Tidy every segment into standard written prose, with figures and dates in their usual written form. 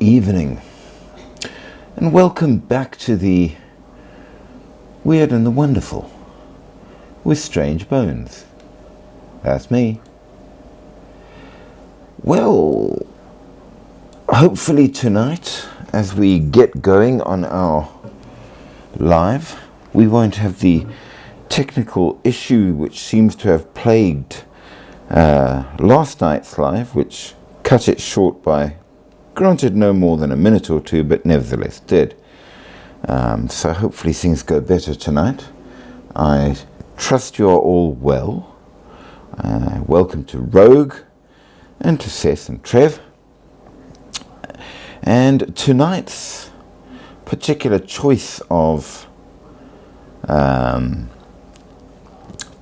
evening, and welcome back to the Weird and the Wonderful with Strange Bones. That's me. Well, hopefully tonight, as we get going on our live, we won't have the technical issue which seems to have plagued last night's live, which cut it short by, granted, no more than a minute or two, but nevertheless did. So hopefully things go better tonight. I trust you are all well. Welcome to Rogue and to Seth and Trev. And tonight's particular choice of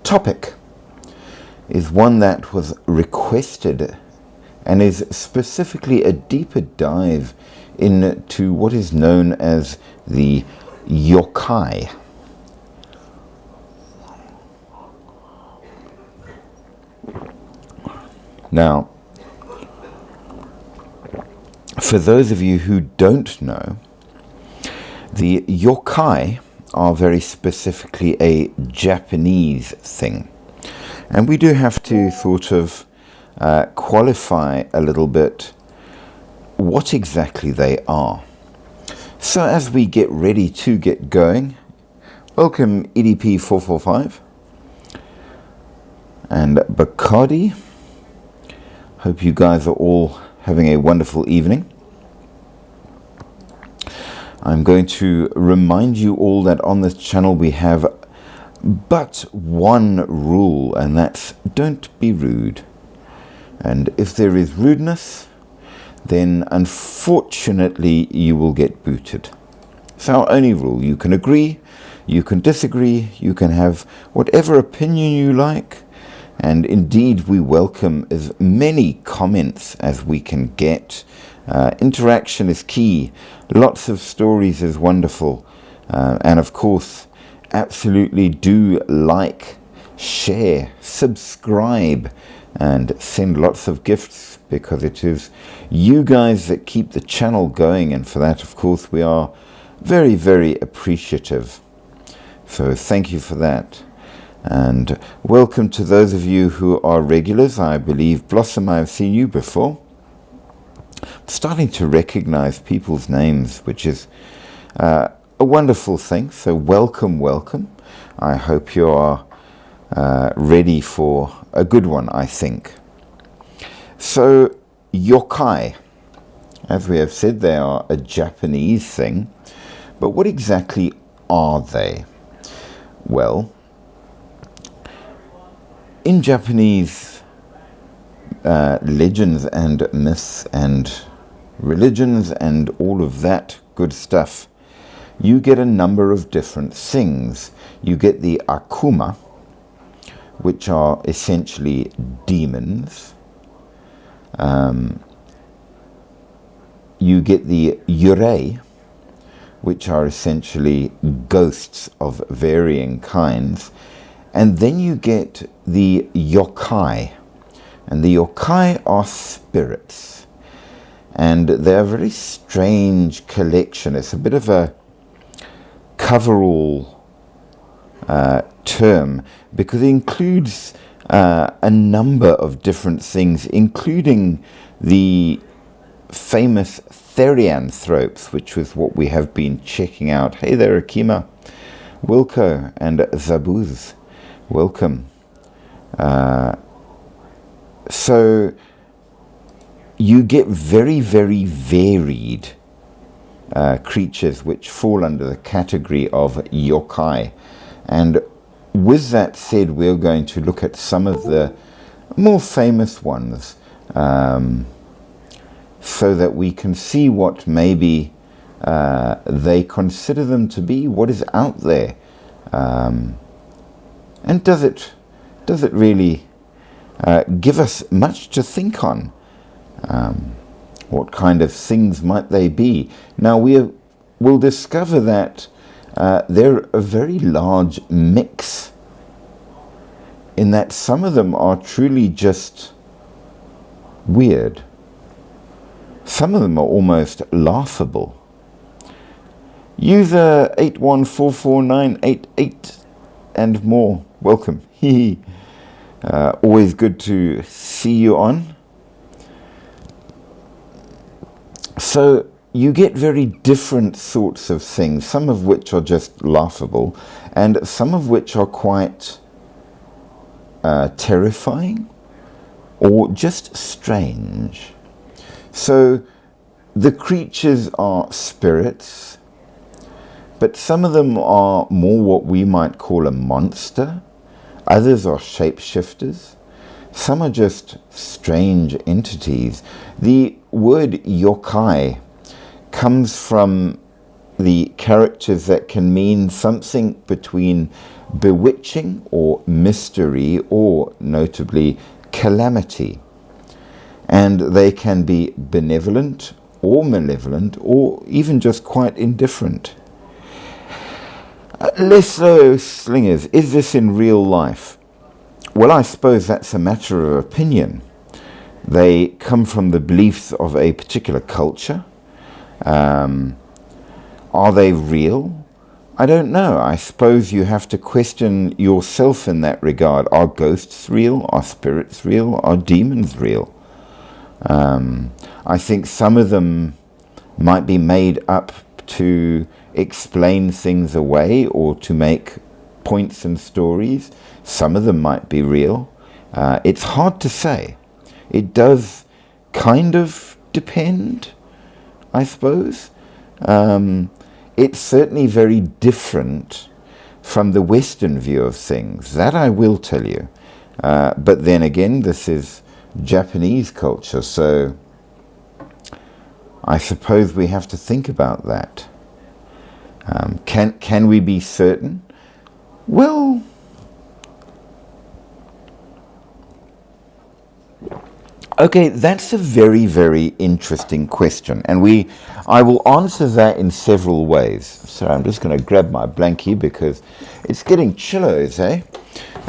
topic is one that was requested and is specifically a deeper dive into what is known as the yokai. Now, for those of you who don't know, the yokai are very specifically a Japanese thing. And we do have to sort of qualify a little bit what exactly they are. So as we get ready to get going, welcome EDP445 and Bacardi. Hope you guys are all having a wonderful evening. I'm going to remind you all that on this channel we have but one rule, and that's don't be rude. And if there is rudeness, then unfortunately you will get booted. It's our only rule. You can agree, you can disagree, you can have whatever opinion you like, and indeed we welcome as many comments as we can get. Interaction is key. Lots of stories is wonderful. And of course, absolutely do like, share, subscribe, and send lots of gifts, because it is you guys that keep the channel going, and for that, of course, we are very, very appreciative. So thank you for that. And welcome to those of you who are regulars. I believe, Blossom, I have seen you before. I'm starting to recognize people's names, which is a wonderful thing. So welcome, welcome. I hope you are ready for a good one, I think. So yokai, as we have said, they are a Japanese thing. But what exactly are they? Well, in Japanese legends and myths and religions and all of that good stuff, you get a number of different things. You get the akuma, which are essentially demons. You get the yurei, which are essentially ghosts of varying kinds. And then you get the yokai. And the yokai are spirits. And they're a very strange collection. It's a bit of a coverall term, because it includes a number of different things, including the famous therianthropes, which was what we have been checking out. Hey there, Akima, Wilco, and Zabuz. Welcome. So you get very, very varied creatures which fall under the category of yokai. And with that said, we're going to look at some of the more famous ones, so that we can see what maybe they consider them to be, what is out there. And does it really give us much to think on? What kind of things might they be? Now we'll discover that they're a very large mix, in that some of them are truly just weird. Some of them are almost laughable. User 8144988 and more, welcome. Always good to see you on. So you get very different sorts of things, some of which are just laughable and some of which are quite terrifying or just strange. So the creatures are spirits, but some of them are more what we might call a monster. Others are shapeshifters. Some are just strange entities. The word yokai comes from the characters that can mean something between bewitching or mystery or, notably, calamity. And they can be benevolent or malevolent or even just quite indifferent. Leslo Slingers, is this in real life? Well, I suppose that's a matter of opinion. They come from the beliefs of a particular culture. Are they real? I don't know. I suppose you have to question yourself in that regard. Are ghosts real? Are spirits real? Are demons real? I think some of them might be made up to explain things away or to make points and stories. Some of them might be real. It's hard to say. It does kind of depend, I suppose. It's certainly very different from the Western view of things. That I will tell you. But then again, this is Japanese culture, so I suppose we have to think about that. Can we be certain? Well, okay, that's a very, very interesting question, and I will answer that in several ways. So I'm just going to grab my blankie because it's getting chillos, eh?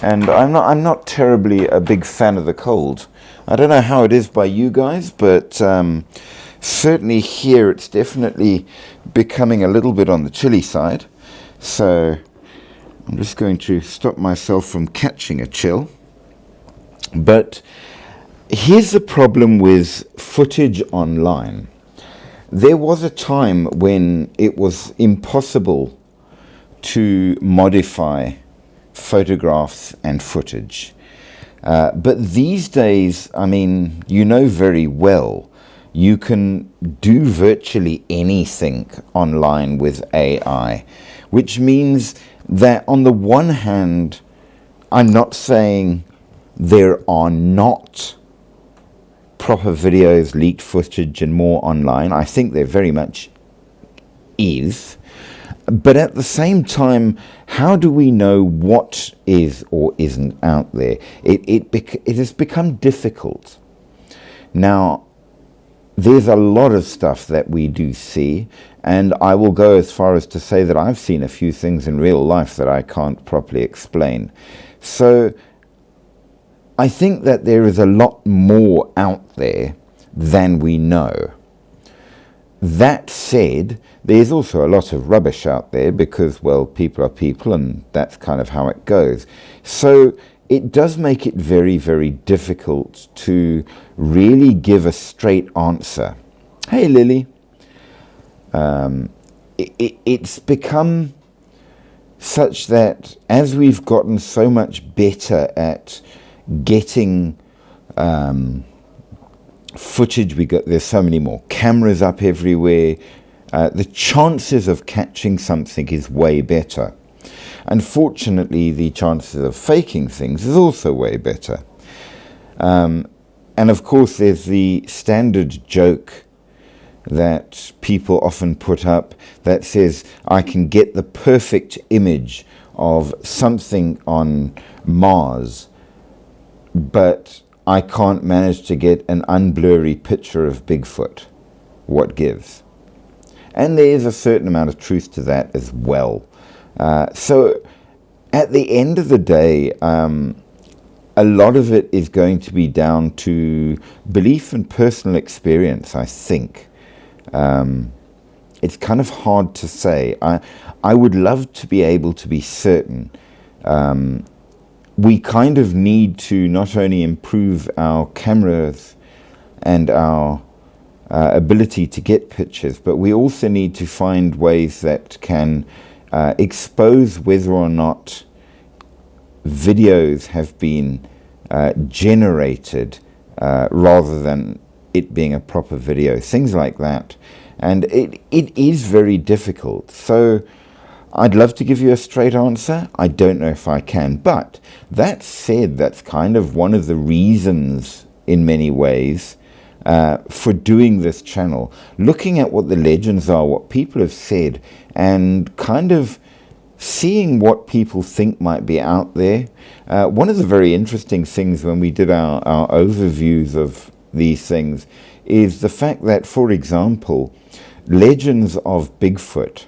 And I'm not terribly a big fan of the cold. I don't know how it is by you guys, but certainly here it's definitely becoming a little bit on the chilly side. So I'm just going to stop myself from catching a chill. But here's the problem with footage online. There was a time when it was impossible to modify photographs and footage. But these days, I mean, you know very well, you can do virtually anything online with AI, which means that on the one hand, I'm not saying there are not proper videos, leaked footage and more online. I think there very much is. But at the same time, how do we know what is or isn't out there? It has become difficult. Now, there's a lot of stuff that we do see, and I will go as far as to say that I've seen a few things in real life that I can't properly explain. So I think that there is a lot more out there than we know. That said, there's also a lot of rubbish out there because, well, people are people and that's kind of how it goes. So it does make it very, very difficult to really give a straight answer. Hey, Lily. It's become such that as we've gotten so much better at getting footage, there's so many more cameras up everywhere, the chances of catching something is way better. Unfortunately, the chances of faking things is also way better. And of course, there's the standard joke that people often put up that says, I can get the perfect image of something on Mars, but I can't manage to get an unblurry picture of Bigfoot. What gives? And there is a certain amount of truth to that as well. So at the end of the day, a lot of it is going to be down to belief and personal experience, I think. It's kind of hard to say. I would love to be able to be certain. We kind of need to not only improve our cameras and our ability to get pictures, but we also need to find ways that can expose whether or not videos have been generated rather than it being a proper video, things like that. And it is very difficult. So I'd love to give you a straight answer. I don't know if I can. But that said, that's kind of one of the reasons in many ways for doing this channel. Looking at what the legends are, what people have said, and kind of seeing what people think might be out there. One of the very interesting things when we did our overviews of these things is the fact that, for example, legends of Bigfoot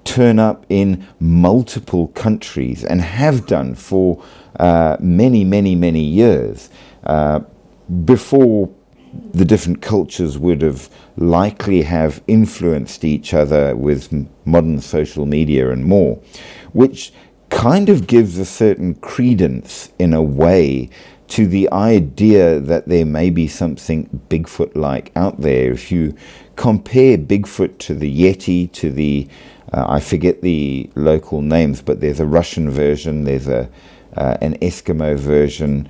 turn up in multiple countries and have done for many years before the different cultures would have likely have influenced each other with modern social media and more, which kind of gives a certain credence in a way to the idea that there may be something Bigfoot-like out there. If you compare Bigfoot to the Yeti, to the, I forget the local names, but there's a Russian version, there's an Eskimo version,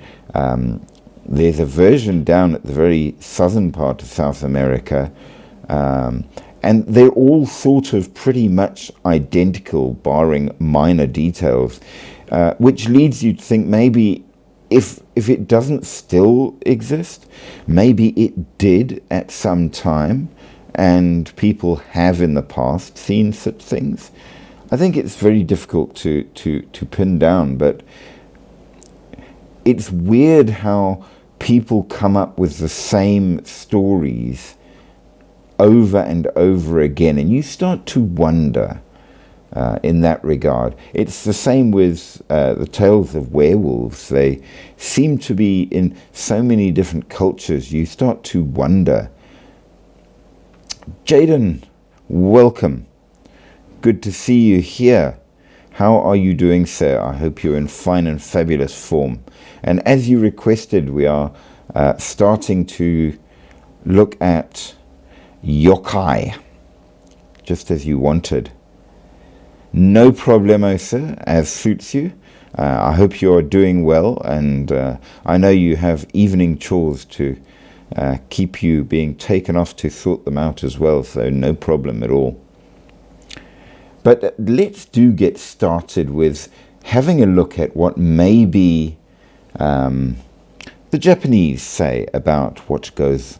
there's a version down at the very southern part of South America, and they're all sort of pretty much identical, barring minor details, which leads you to think maybe if it doesn't still exist, maybe it did at some time, and people have in the past seen such things. I think it's very difficult to pin down, but it's weird how people come up with the same stories over and over again, and you start to wonder in that regard. It's the same with the tales of werewolves. They seem to be in so many different cultures. You start to wonder. Jaden, welcome. Good to see you here. How are you doing, sir? I hope you're in fine and fabulous form. And as you requested, we are starting to look at yokai, just as you wanted. No problemo, sir, as suits you. I hope you're doing well, and I know you have evening chores to keep you being taken off to sort them out as well, so no problem at all. But let's get started with having a look at what maybe the Japanese say about what goes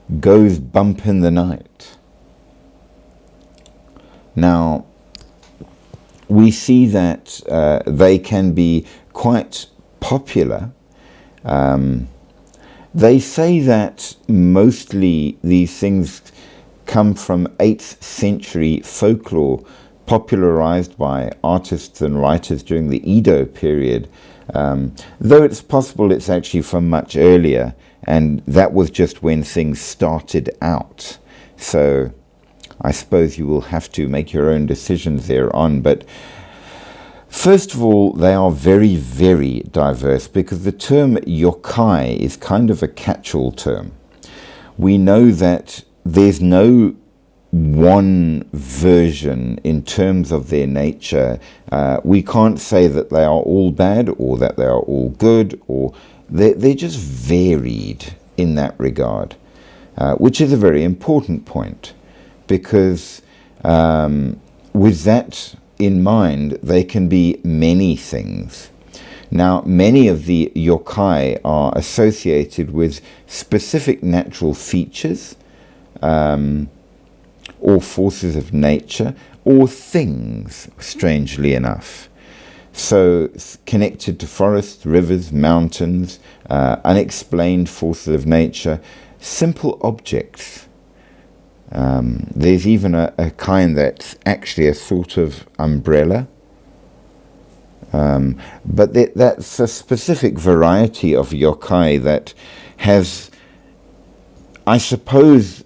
bump in the night. Now, we see that they can be quite popular. They say that mostly these things come from 8th century folklore popularized by artists and writers during the Edo period, though it's possible it's actually from much earlier, and that was just when things started out. So I suppose you will have to make your own decisions thereon. But first of all, they are very, very diverse, because the term yokai is kind of a catch-all term. We know that there's no one version in terms of their nature. We can't say that they are all bad or that they are all good, or they're just varied in that regard, which is a very important point, because with that in mind, they can be many things. Now, many of the yokai are associated with specific natural features, or forces of nature, or things, strangely enough. So, connected to forests, rivers, mountains, unexplained forces of nature, simple objects. There's even a kind that's actually a sort of umbrella. But that's a specific variety of yokai that has, I suppose,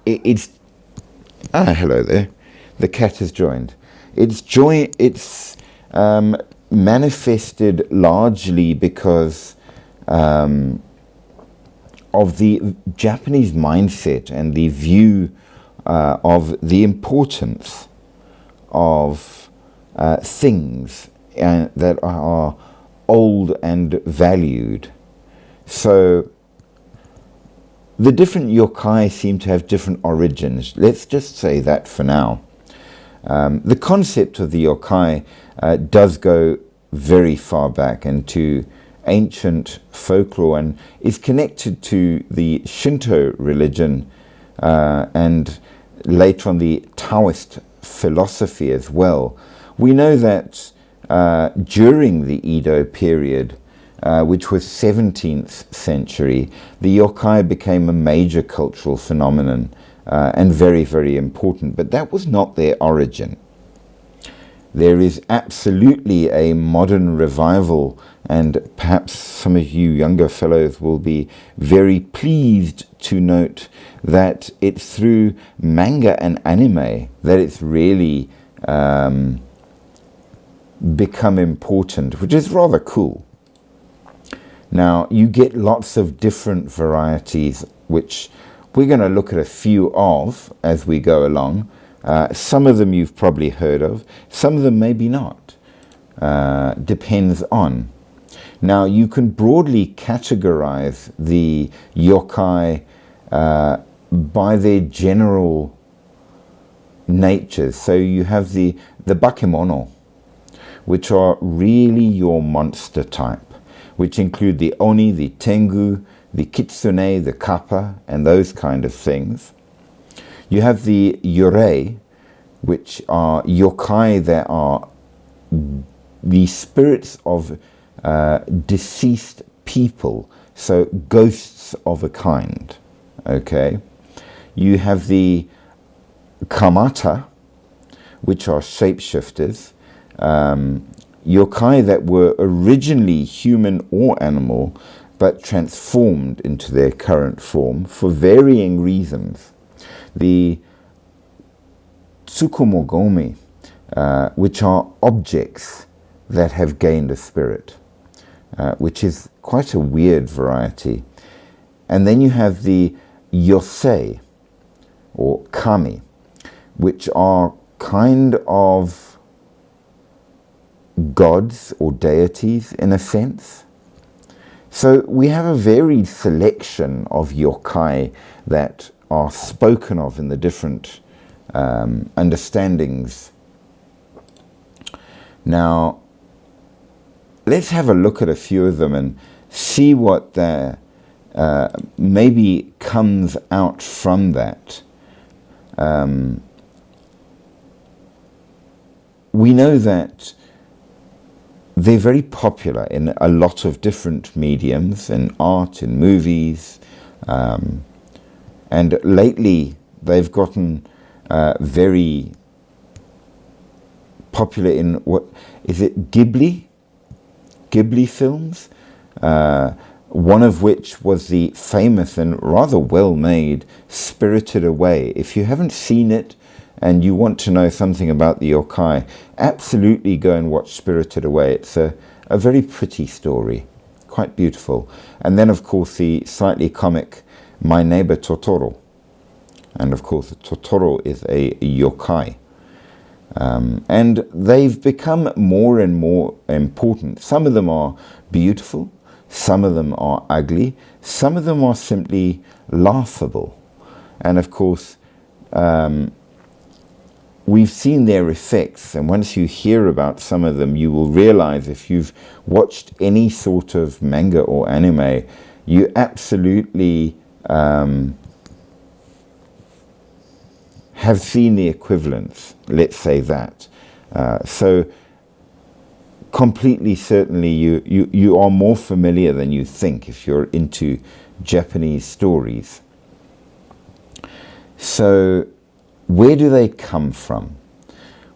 it's hello there. The cat has joined. It's manifested largely because of the Japanese mindset and the view of the importance of things that are old and valued. So the different yokai seem to have different origins. Let's just say that for now. The concept of the yokai does go very far back into ancient folklore and is connected to the Shinto religion and later on the Taoist philosophy as well. We know that during the Edo period, which was 17th century, the yokai became a major cultural phenomenon and very, very important. But that was not their origin. There is absolutely a modern revival, and perhaps some of you younger fellows will be very pleased to note that it's through manga and anime that it's really become important, which is rather cool. Now, you get lots of different varieties, which we're going to look at a few of as we go along. Some of them you've probably heard of, some of them maybe not. Depends on. Now, you can broadly categorize the yokai by their general natures. So you have the bakemono, which are really your monster type, which include the oni, the tengu, the kitsune, the kappa, and those kind of things. You have the yorei, which are yokai that are the spirits of deceased people, so ghosts of a kind. Okay. You have the kamata, which are shapeshifters, yokai that were originally human or animal, but transformed into their current form for varying reasons. The tsukumogomi, which are objects that have gained a spirit, which is quite a weird variety. And then you have the yosei, or kami, which are kind of gods or deities in a sense. So we have a varied selection of yokai that are spoken of in the different understandings. Now, let's have a look at a few of them and see what maybe comes out from that. We know that they're very popular in a lot of different mediums, in art, in movies, and lately they've gotten very popular in what is it, Ghibli films, one of which was the famous and rather well made Spirited Away. If you haven't seen it and you want to know something about the yokai, absolutely go and watch Spirited Away. It's a very pretty story, quite beautiful. And then of course the slightly comic My Neighbor Totoro. And of course Totoro is a yokai. And they've become more and more important. Some of them are beautiful, some of them are ugly, some of them are simply laughable. And of course, we've seen their effects, and once you hear about some of them, you will realize, if you've watched any sort of manga or anime, you absolutely have seen the equivalents, let's say that. So completely certainly you are more familiar than you think if you're into Japanese stories. So where do they come from?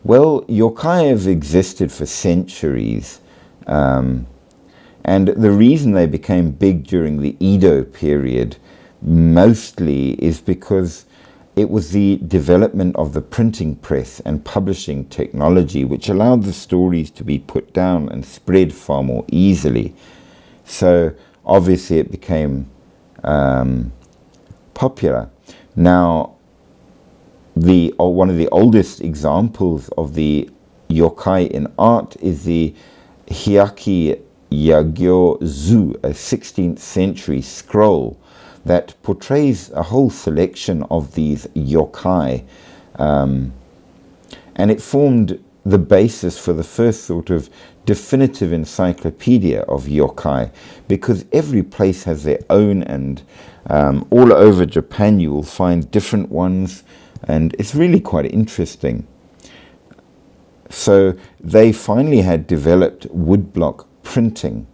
Well, yokai have existed for centuries, and the reason they became big during the Edo period mostly is because it was the development of the printing press and publishing technology which allowed the stories to be put down and spread far more easily. So obviously it became popular. Now, one of the oldest examples of the yokai in art is the Hyakki Yagyo Zu, a 16th century scroll that portrays a whole selection of these yokai, and it formed the basis for the first sort of definitive encyclopedia of yokai, because every place has their own, and all over Japan you will find different ones, and it's really quite interesting. So they finally had developed woodblock printing,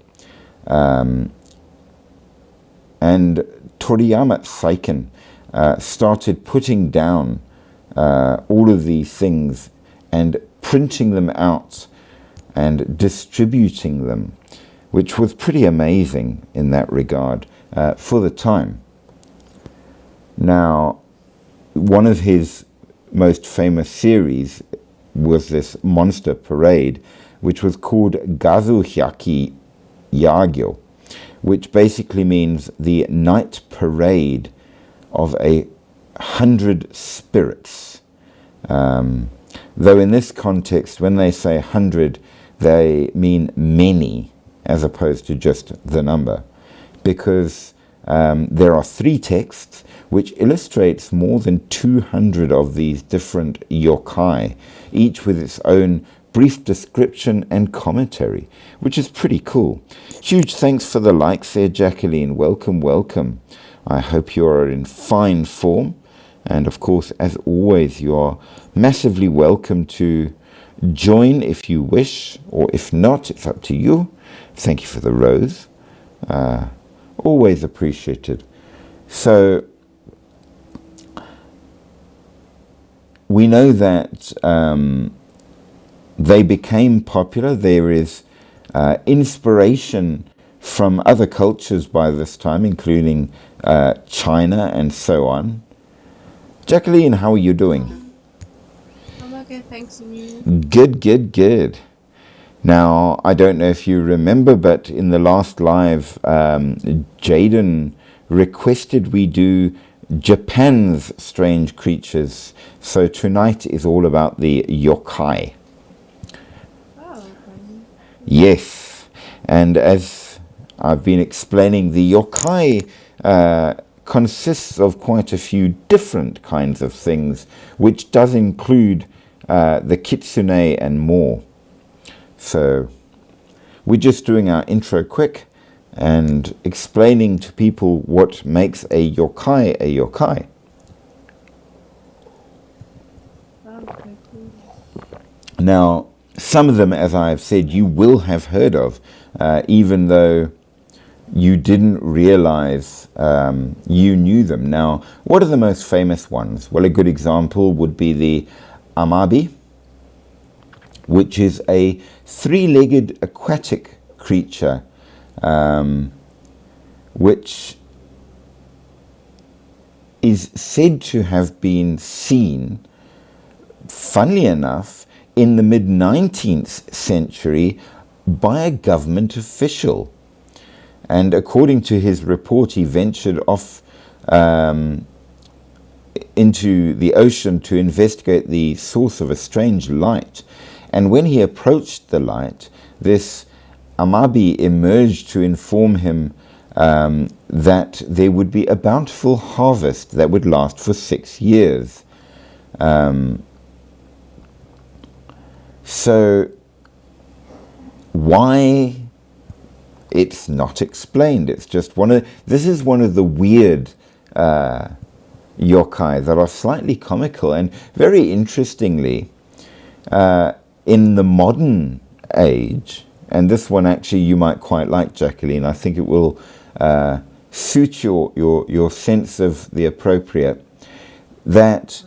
and Toriyama Seiken started putting down all of these things and printing them out and distributing them, which was pretty amazing in that regard for the time. Now, one of his most famous series was this monster parade, which was called Gazu Hyakki Yagyo, which basically means the night parade of 100 spirits. Though in this context, when they say 100, they mean many, as opposed to just the number, because there are 3 texts which illustrates more than 200 of these different yokai, each with its own brief description and commentary, which is pretty cool. Huge thanks for the likes there, Jacqueline. Welcome, welcome. I hope you are in fine form. And of course, as always, you are massively welcome to join if you wish, or if not, it's up to you. Thank you for the rose. Always appreciated. So, we know that they became popular. There is inspiration from other cultures by this time, including China and so on. Jacqueline, how are you doing? I'm okay, thanks, and you? Good, good, good. Now, I don't know if you remember, but in the last live, Jaden requested we do Japan's strange creatures. So tonight is all about the yokai. Oh, okay. Yes, and as I've been explaining, the yokai consists of quite a few different kinds of things, which does include the kitsune and more. So we're just doing our intro quick and explaining to people what makes a yokai a yokai. Okay, cool. Now, some of them, as I have said, you will have heard of, even though you didn't realize you knew them. Now, what are the most famous ones? Well, a good example would be the amabi, which is a 3-legged aquatic creature, which is said to have been seen, funnily enough, in the mid-19th century by a government official. And according to his report, he ventured off into the ocean to investigate the source of a strange light. And when he approached the light, this amabi emerged to inform him that there would be a bountiful harvest that would last for 6 years. So why? It's not explained. It's just this is one of the weird yokai that are slightly comical. And very interestingly, in the modern age, and this one actually you might quite like, Jacqueline, I think it will suit your sense of the appropriate, that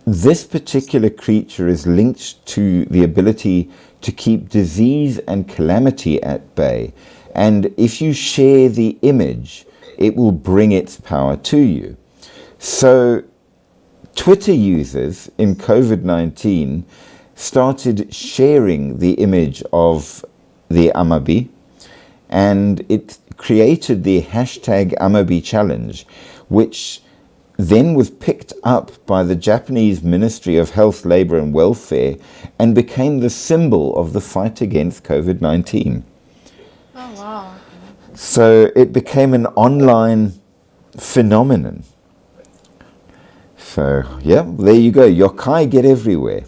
this particular creature is linked to the ability to keep disease and calamity at bay. And if you share the image, it will bring its power to you. So Twitter users in COVID-19 started sharing the image of the Amabi, and it created the hashtag Amabi Challenge, which then was picked up by the Japanese Ministry of Health, Labour and Welfare and became the symbol of the fight against COVID-19. Oh, wow. So it became an online phenomenon. So, yeah, there you go. Yokai get everywhere.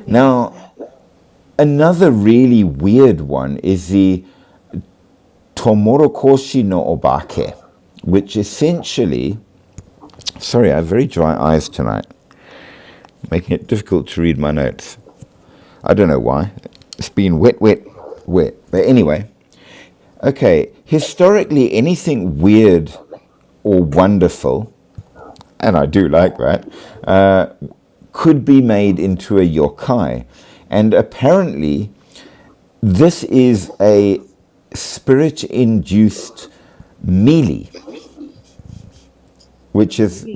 Now, another really weird one is the Tomorokoshi no Obake, which essentially... Sorry, I have very dry eyes tonight, making it difficult to read my notes. I don't know why. It's been wet. But anyway, okay, historically anything weird or wonderful, and I do like that, could be made into a yokai. And apparently this is a spirit-induced melee, which is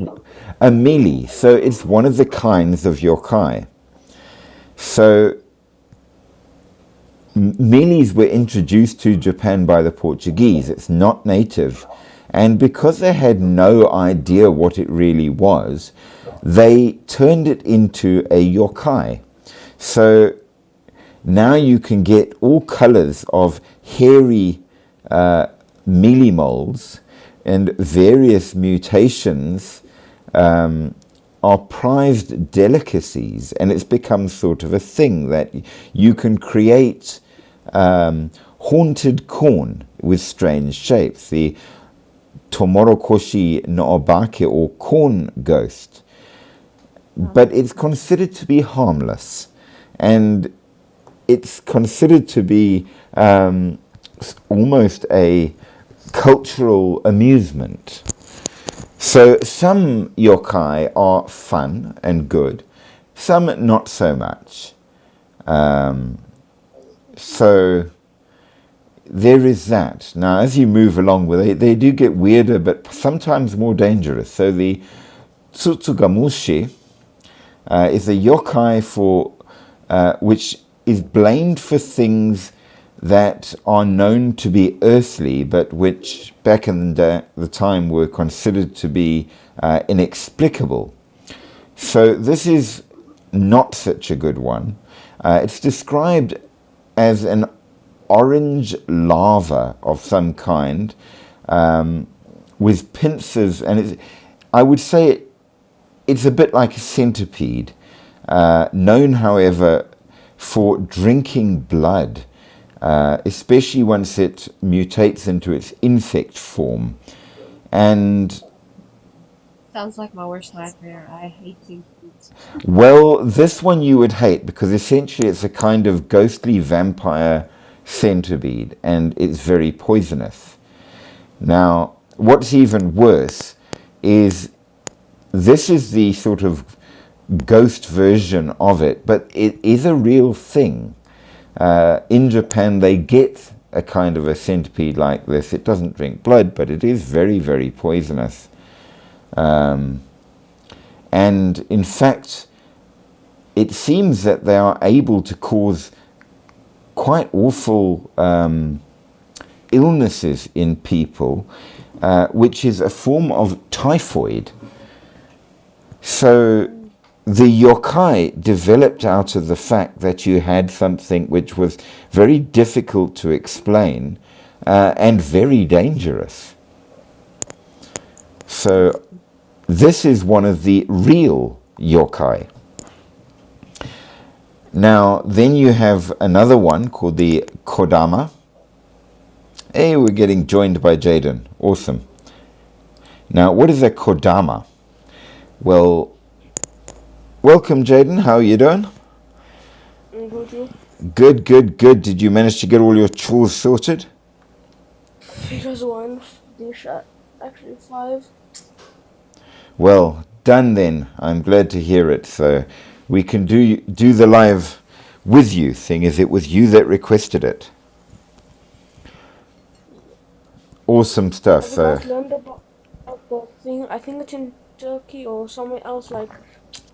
a melee. So it's one of the kinds of yokai. So melees were introduced to Japan by the Portuguese. It's not native. And because they had no idea what it really was, they turned it into a yokai. So now you can get all colors of hairy melee moles, and various mutations are prized delicacies, and it's become sort of a thing that you can create haunted corn with strange shapes, the Tomorokoshi no Obake, or corn ghost. But it's considered to be harmless, and it's considered to be almost a cultural amusement. So some yokai are fun and good, some not so much. So there is that. Now, as you move along with it, they do get weirder, but sometimes more dangerous. So the Tsutsugamushi is a yokai for which is blamed for things that are known to be earthly, but which back in the time were considered to be inexplicable. So this is not such a good one. It's described as an orange lava of some kind with pincers, and I would say it's a bit like a centipede, known, however, for drinking blood. Especially once it mutates into its insect form. And Sounds like my worst nightmare. I hate centipedes. well, this one you would hate, because essentially it's a kind of ghostly vampire centipede, and it's very poisonous. Now, what's even worse is this is the sort of ghost version of it, but it is a real thing. In Japan, they get a kind of a centipede like this. It doesn't drink blood, but it is very, very poisonous. And in fact, it seems that they are able to cause quite awful illnesses in people, which is a form of typhoid. So the yokai developed out of the fact that you had something which was very difficult to explain and very dangerous. So this is one of the real yokai. Now, then you have another one called the Kodama. Hey, we're getting joined by Jaden. Awesome. Now, what is a Kodama? Well, welcome, Jaden. How are you doing? Good, good, good. Did you manage to get all your chores sorted? Just one dish, actually 5. Well, Done then. I'm glad to hear it. So we can do the live with you, seeing as it was you that requested it. Awesome stuff. Have you So guys learned about the thing? I think it's in Turkey or somewhere else. Like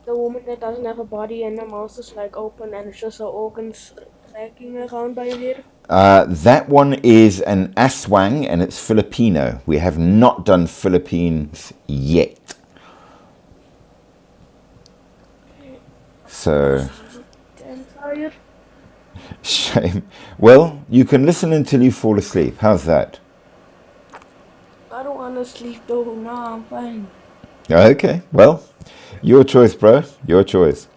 the woman that doesn't have a body and her mouth is like open and it's just her organs cracking around by your head. that one is an aswang and it's Filipino. We have not done Philippines yet. So, I'm tired. shame. Well, you can listen until you fall asleep. How's that? I don't want to sleep though. Nah, I'm fine. Okay, well, your choice, bro. Your choice.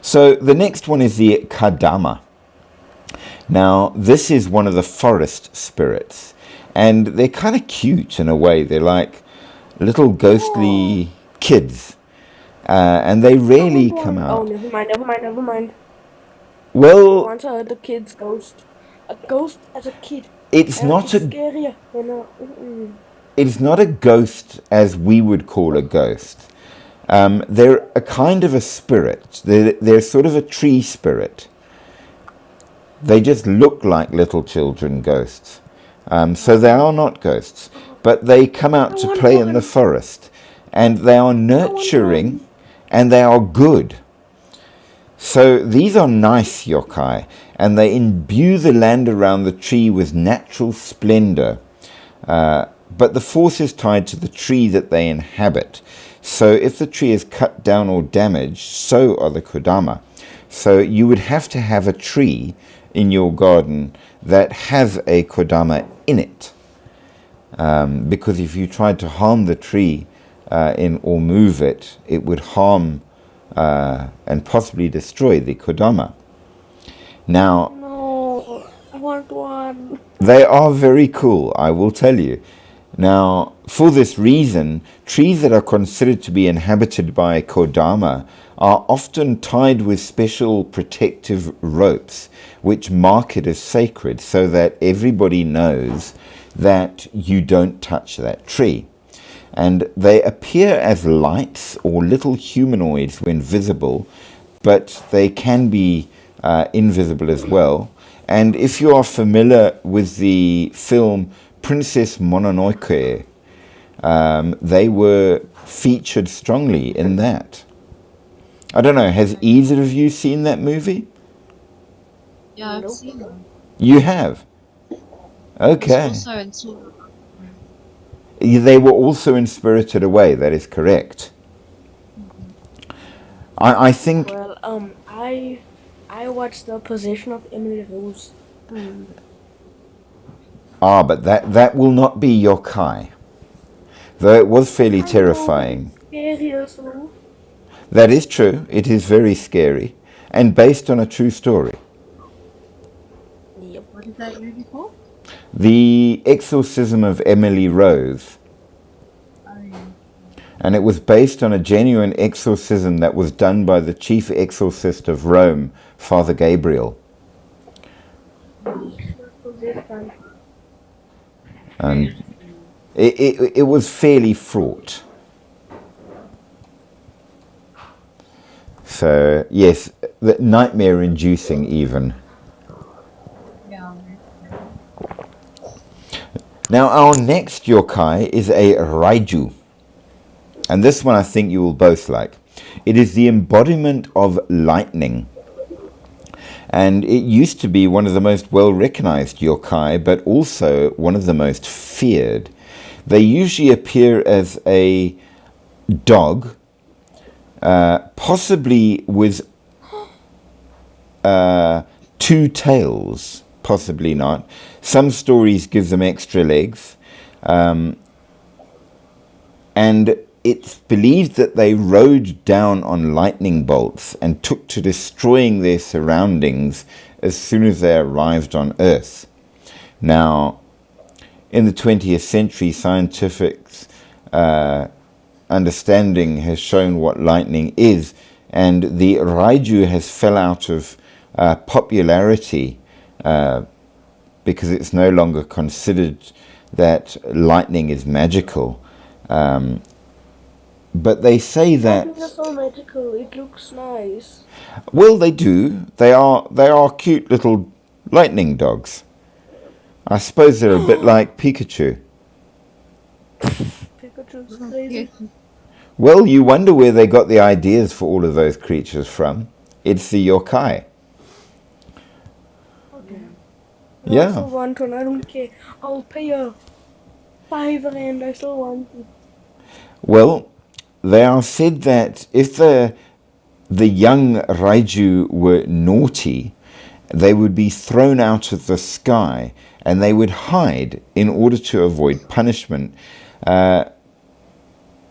So the next one is the Kadama. Now, this is one of the forest spirits, and they're kind of cute in a way. They're like little ghostly kids, and they rarely come Oh, out. never mind. Well, Once I heard the kid's ghost. A ghost as a kid. it's And not it's a scarier than it's not a ghost as we would call a ghost. They're a kind of a spirit. They're sort of a tree spirit. They just look like little children ghosts. So they are not ghosts, but they come out to play in the forest, and they are nurturing, and they are good. So these are nice yokai, and they imbue the land around the tree with natural splendor. But the force is tied to the tree that they inhabit. So if the tree is cut down or damaged, so are the kodama. So you would have to have a tree in your garden that has a kodama in it. Because if you tried to harm the tree or move it, it would harm and possibly destroy the kodama. Now, no, I want one. they are very cool, I will tell you. Now, for this reason, trees that are considered to be inhabited by kodama are often tied with special protective ropes, which mark it as sacred so that everybody knows that you don't touch that tree. And they appear as lights or little humanoids when visible, but they can be invisible as well. And if you are familiar with the film Princess Mononoke, they were featured strongly in that. I don't know, has either of you seen that movie? Yeah, I've Nope. seen them. You have? Okay. It's also in Sora. They were also in Spirited Away, that is correct. I think... Well, I watched The Possession of Emily Rose. Ah, but that will not be yokai. Though it was fairly terrifying. Scary also. That is true. It is very scary. And based on a true story. Yep. What is that movie called? The Exorcism of Emily Rose. Oh, yeah. And it was based on a genuine exorcism that was done by the chief exorcist of Rome, Father Gabriel. And it was fairly fraught. So, yes, nightmare-inducing even. Yeah. Now, our next yokai is a Raiju. And this one I think you will both like. It is the embodiment of lightning. And it used to be one of the most well-recognized yokai, but also one of the most feared. They usually appear as a dog, possibly with 2 tails, possibly not. Some stories give them extra legs. And it's believed that they rode down on lightning bolts and took to destroying their surroundings as soon as they arrived on Earth. Now, in the 20th century, scientific understanding has shown what lightning is, and the Raiju has fell out of popularity because it's no longer considered that lightning is magical. but they say that. It's so magical. It looks nice. Well, they do. They are cute little lightning dogs. I suppose they're a bit like Pikachu. Pikachu's crazy. Well, you wonder where they got the ideas for all of those creatures from. It's the yokai. Okay. Yeah. I still want one. I don't care. I'll pay you R5. I still want it. Well, they are said that if the young Raiju were naughty, they would be thrown out of the sky and they would hide in order to avoid punishment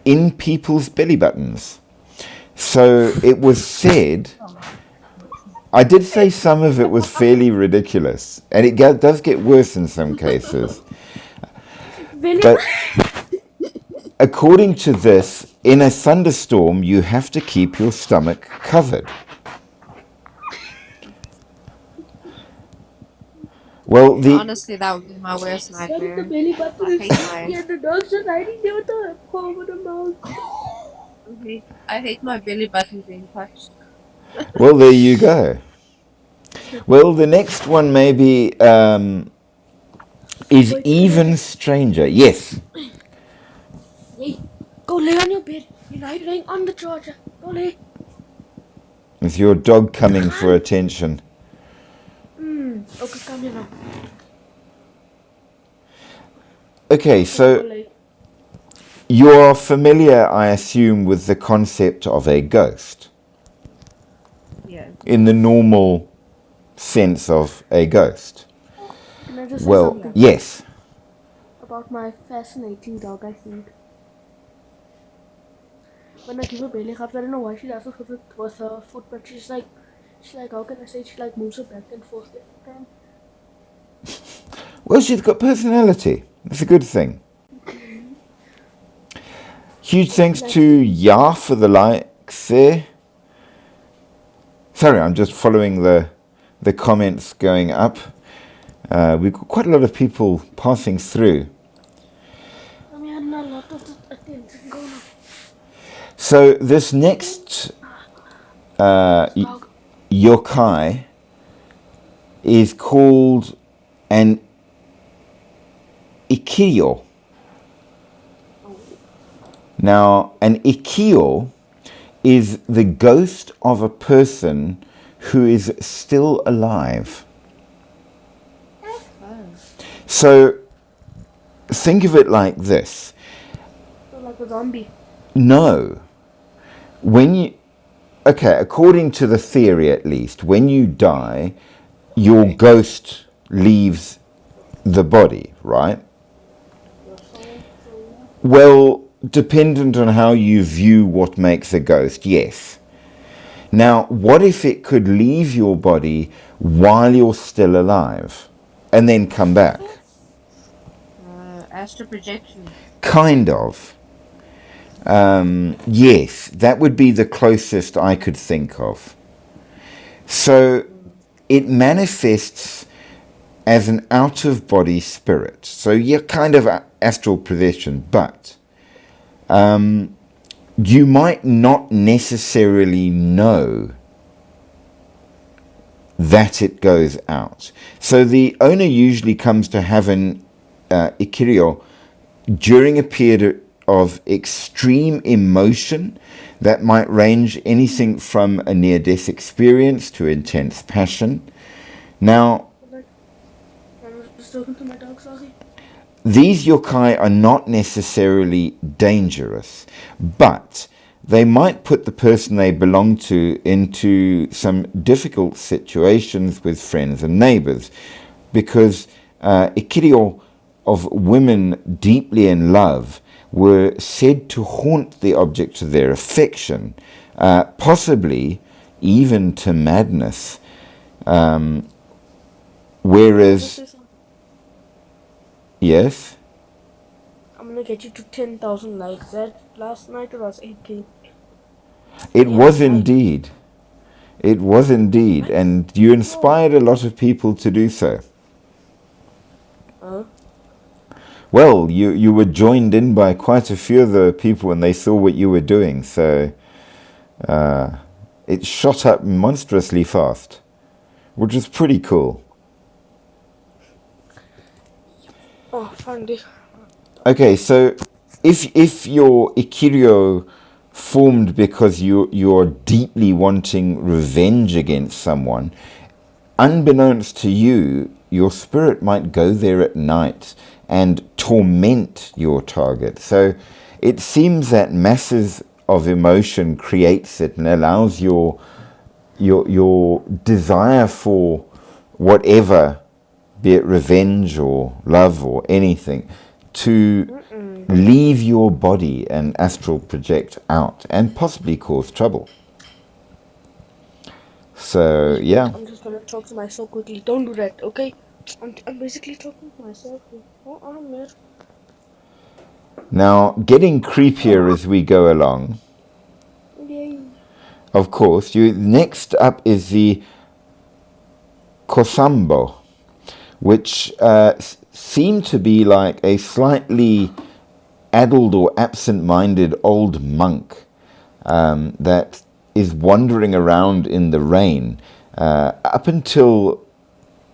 in people's belly buttons. So it was said, I did say some of it was fairly ridiculous, and it does get worse in some cases. But according to this, in a thunderstorm, you have to keep your stomach covered. Well, Honestly, that would be my worst The nightmare. belly button I is hate my- yeah, the dogs are hiding there with the paw over the mouth. I hate my belly button being touched. well, there you go. Well, the next one maybe is even stranger. Yes. Hey, go lay on your bed. You're not laying on the charger. Go lay. With your dog coming for attention. Okay, come here now. Okay, Go so lay. you're familiar, I assume, with the concept of a ghost, Yeah. in the normal sense of a ghost. Can I just say Well, something yes. about my fascinating dog? I think when I give her belly rubs, I don't know why she does it with her foot, but she's like, how can I say? She like moves her back and forth every time. Well, she's got personality. That's a good thing. Huge thanks to Ya for the likes there. Sorry, I'm just following the comments going up. We've got quite a lot of people passing through. I mean, I had a lot of attention going on. So this next yokai is called an Ikio. Now, an Ikio is the ghost of a person who is still alive. So think of it like this. So like a zombie. No. According to the theory at least, when you die, your ghost leaves the body, right? Well, dependent on how you view what makes a ghost, yes. Now, what if it could leave your body while you're still alive and then come back? Astral projection. Kind of. Yes, that would be the closest I could think of. So it manifests as an out-of-body spirit. So you're kind of astral projection, but you might not necessarily know that it goes out. So the owner usually comes to have an Ikiryo during a period of extreme emotion that might range anything from a near-death experience to intense passion. Now, I'm just talking to my dog, sorry. these yokai are not necessarily dangerous, but they might put the person they belong to into some difficult situations with friends and neighbors, because Ikiryo of women deeply in love were said to haunt the object of their affection, possibly even to madness. Whereas, yes? I'm gonna get you to 10,000 likes. That last night it was 8K. It was indeed. It was indeed. And you inspired a lot of people to do so. Huh? Well, you were joined in by quite a few of the people and they saw what you were doing, so it shot up monstrously fast, which was pretty cool. Oh, funny. Okay, so if your Ikirio formed because you're deeply wanting revenge against someone, unbeknownst to you, your spirit might go there at night and torment your target. So it seems that masses of emotion creates it and allows your desire for whatever, be it revenge or love or anything, to leave your body and astral project out and possibly cause trouble. So yeah. I'm just gonna talk to myself quickly. Don't do that, okay? I'm basically talking to myself. Oh, I'm here. Now, getting creepier as we go along. Yay. Of course, next up is the Kosambo, which seem to be like a slightly addled or absent-minded old monk that is wandering around in the rain up until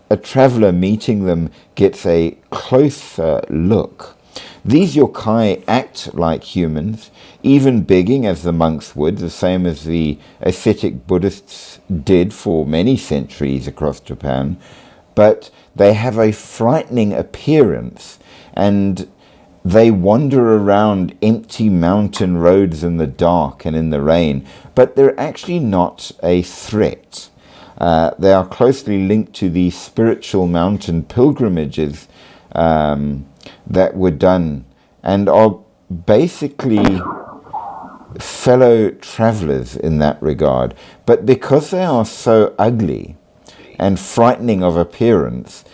a traveler meeting them gets a closer look. These yokai act like humans, even begging as the monks would, the same as the ascetic Buddhists did for many centuries across Japan, but they have a frightening appearance and they wander around empty mountain roads in the dark and in the rain, but they're actually not a threat. They are closely linked to the spiritual mountain pilgrimages that were done and are basically fellow travelers in that regard. But because they are so ugly and frightening of appearance,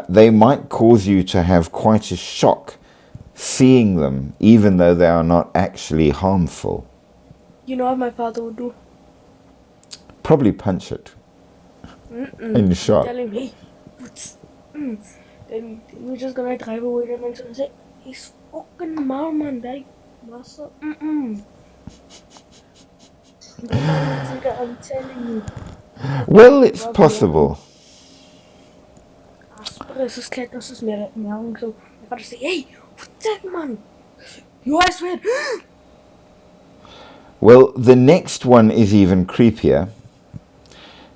they might cause you to have quite a shock seeing them, even though they are not actually harmful. You know what my father would do? Probably punch it in the shot. Telling me, then we're just gonna drive away them and say, he's fucking man, that massa. I'm telling you. Well, it's possible. Asperger's is kijk als ze meer so my father say, hey, what's that man? You I swear. Well, the next one is even creepier,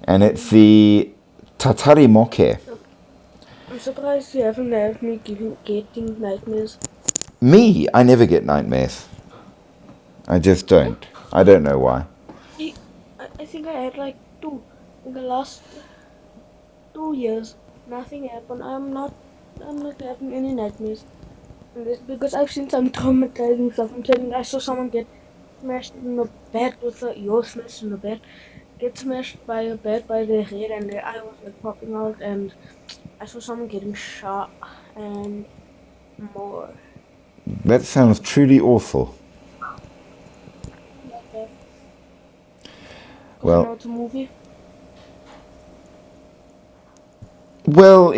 and it's the Tatari Moke. I'm surprised you haven't had me getting nightmares. Me, I never get nightmares. I just don't. I don't know why. I think I had like 2 in the last 2 years. Nothing happened. I'm not having any nightmares. And this because I've seen some traumatizing stuff. I'm telling you, I saw someone get smashed in the bed with a smashed in the bed. Get smashed by a bed by their head and their eye was like popping out, and I saw someone getting shot and more. That sounds truly awful. Okay. Well, Now it's a movie. Well,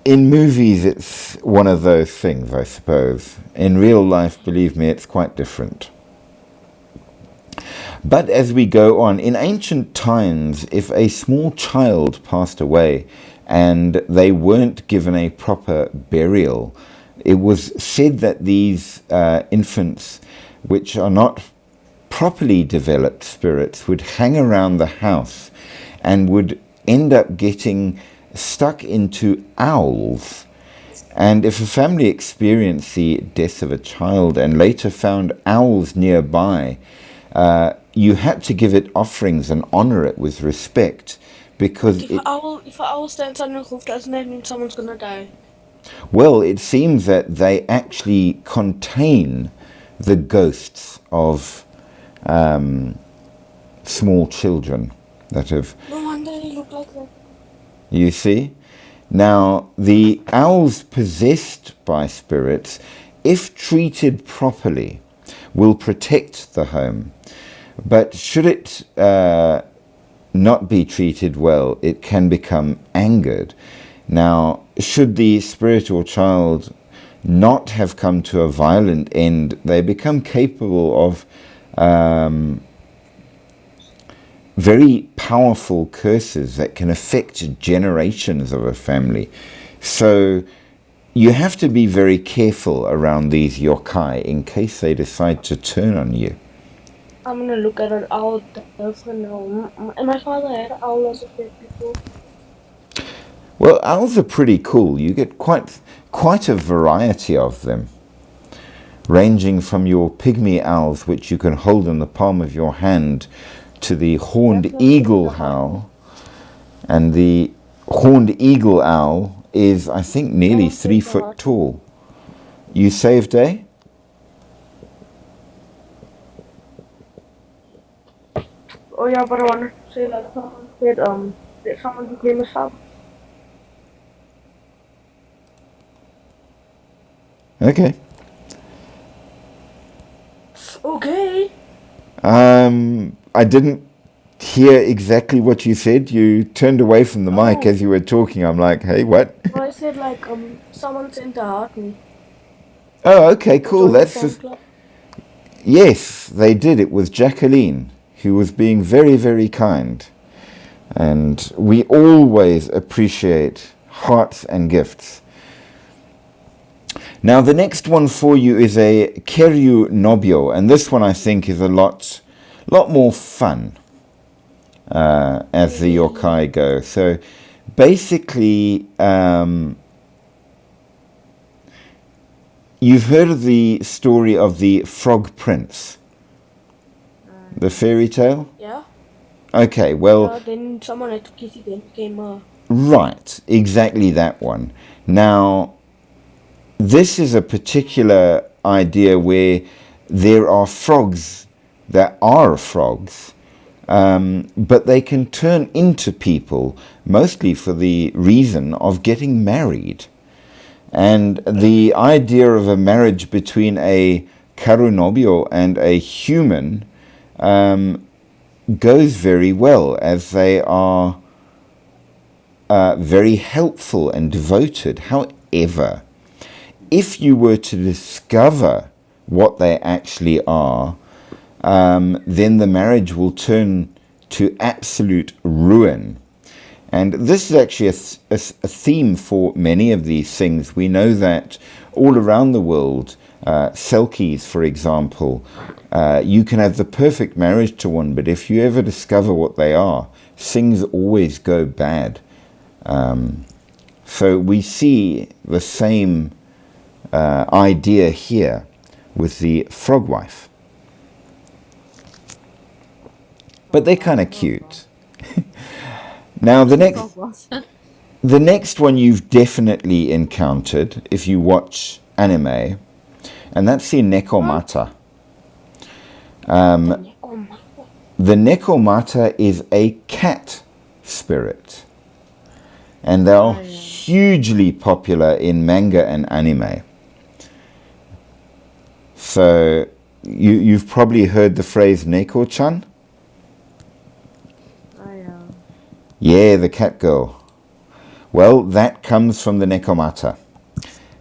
in movies it's one of those things, I suppose. In real life, believe me, it's quite different. But as we go on, in ancient times, if a small child passed away and they weren't given a proper burial, it was said that these infants, which are not properly developed spirits, would hang around the house and would end up getting stuck into owls. And if a family experienced the death of a child and later found owls nearby, you had to give it offerings and honor it with respect, because if an owl stands on your roof, doesn't that mean someone's gonna die? Well, it seems that they actually contain the ghosts of small children that have... No wonder they look like that. You see? Now, the owls possessed by spirits, if treated properly, will protect the home. But should it not be treated well, it can become angered. Now, should the spirit or child not have come to a violent end, they become capable of very powerful curses that can affect generations of a family. So you have to be very careful around these yokai in case they decide to turn on you. I'm gonna look at an owl for now. And my father had an owl as a pet before. Well, owls are pretty cool. You get quite a variety of them, ranging from your pygmy owls, which you can hold in the palm of your hand, to the horned eagle owl. And the horned eagle owl is, I think, nearly 3 foot tall. You saved, eh? Oh yeah, but I wanted to say like someone said that someone became a sub. Okay. Okay. I didn't hear exactly what you said. You turned away from the mic as you were talking. I'm like, hey, what? Well, I said like someone sent a heart me. Oh, okay, cool. Join the That's fan club. yes, they did. It was Jacqueline who was being very, very kind. And we always appreciate hearts and gifts. Now, the next one for you is a Keryu Nobyo, and this one I think is a lot more fun as the yokai go. So, basically, you've heard of the story of the Frog Prince, the fairy tale? Yeah. Okay, well, Then someone had to kiss it and became a. right, exactly that one. Now, this is a particular idea where there are frogs that are frogs, but they can turn into people, mostly for the reason of getting married. And the idea of a marriage between a karunobyo and a human goes very well, as they are very helpful and devoted. However, if you were to discover what they actually are, then the marriage will turn to absolute ruin. And this is actually a theme for many of these things. We know that all around the world, selkies, for example, you can have the perfect marriage to one, but if you ever discover what they are, things always go bad. So we see the same idea here with the frog wife. But they're kind of cute. Now the next one you've definitely encountered if you watch anime, and that's the Nekomata. The Nekomata is a cat spirit, and they are hugely popular in manga and anime. So you've probably heard the phrase Neko-chan? Yeah, the cat girl. Well, that comes from the Nekomata.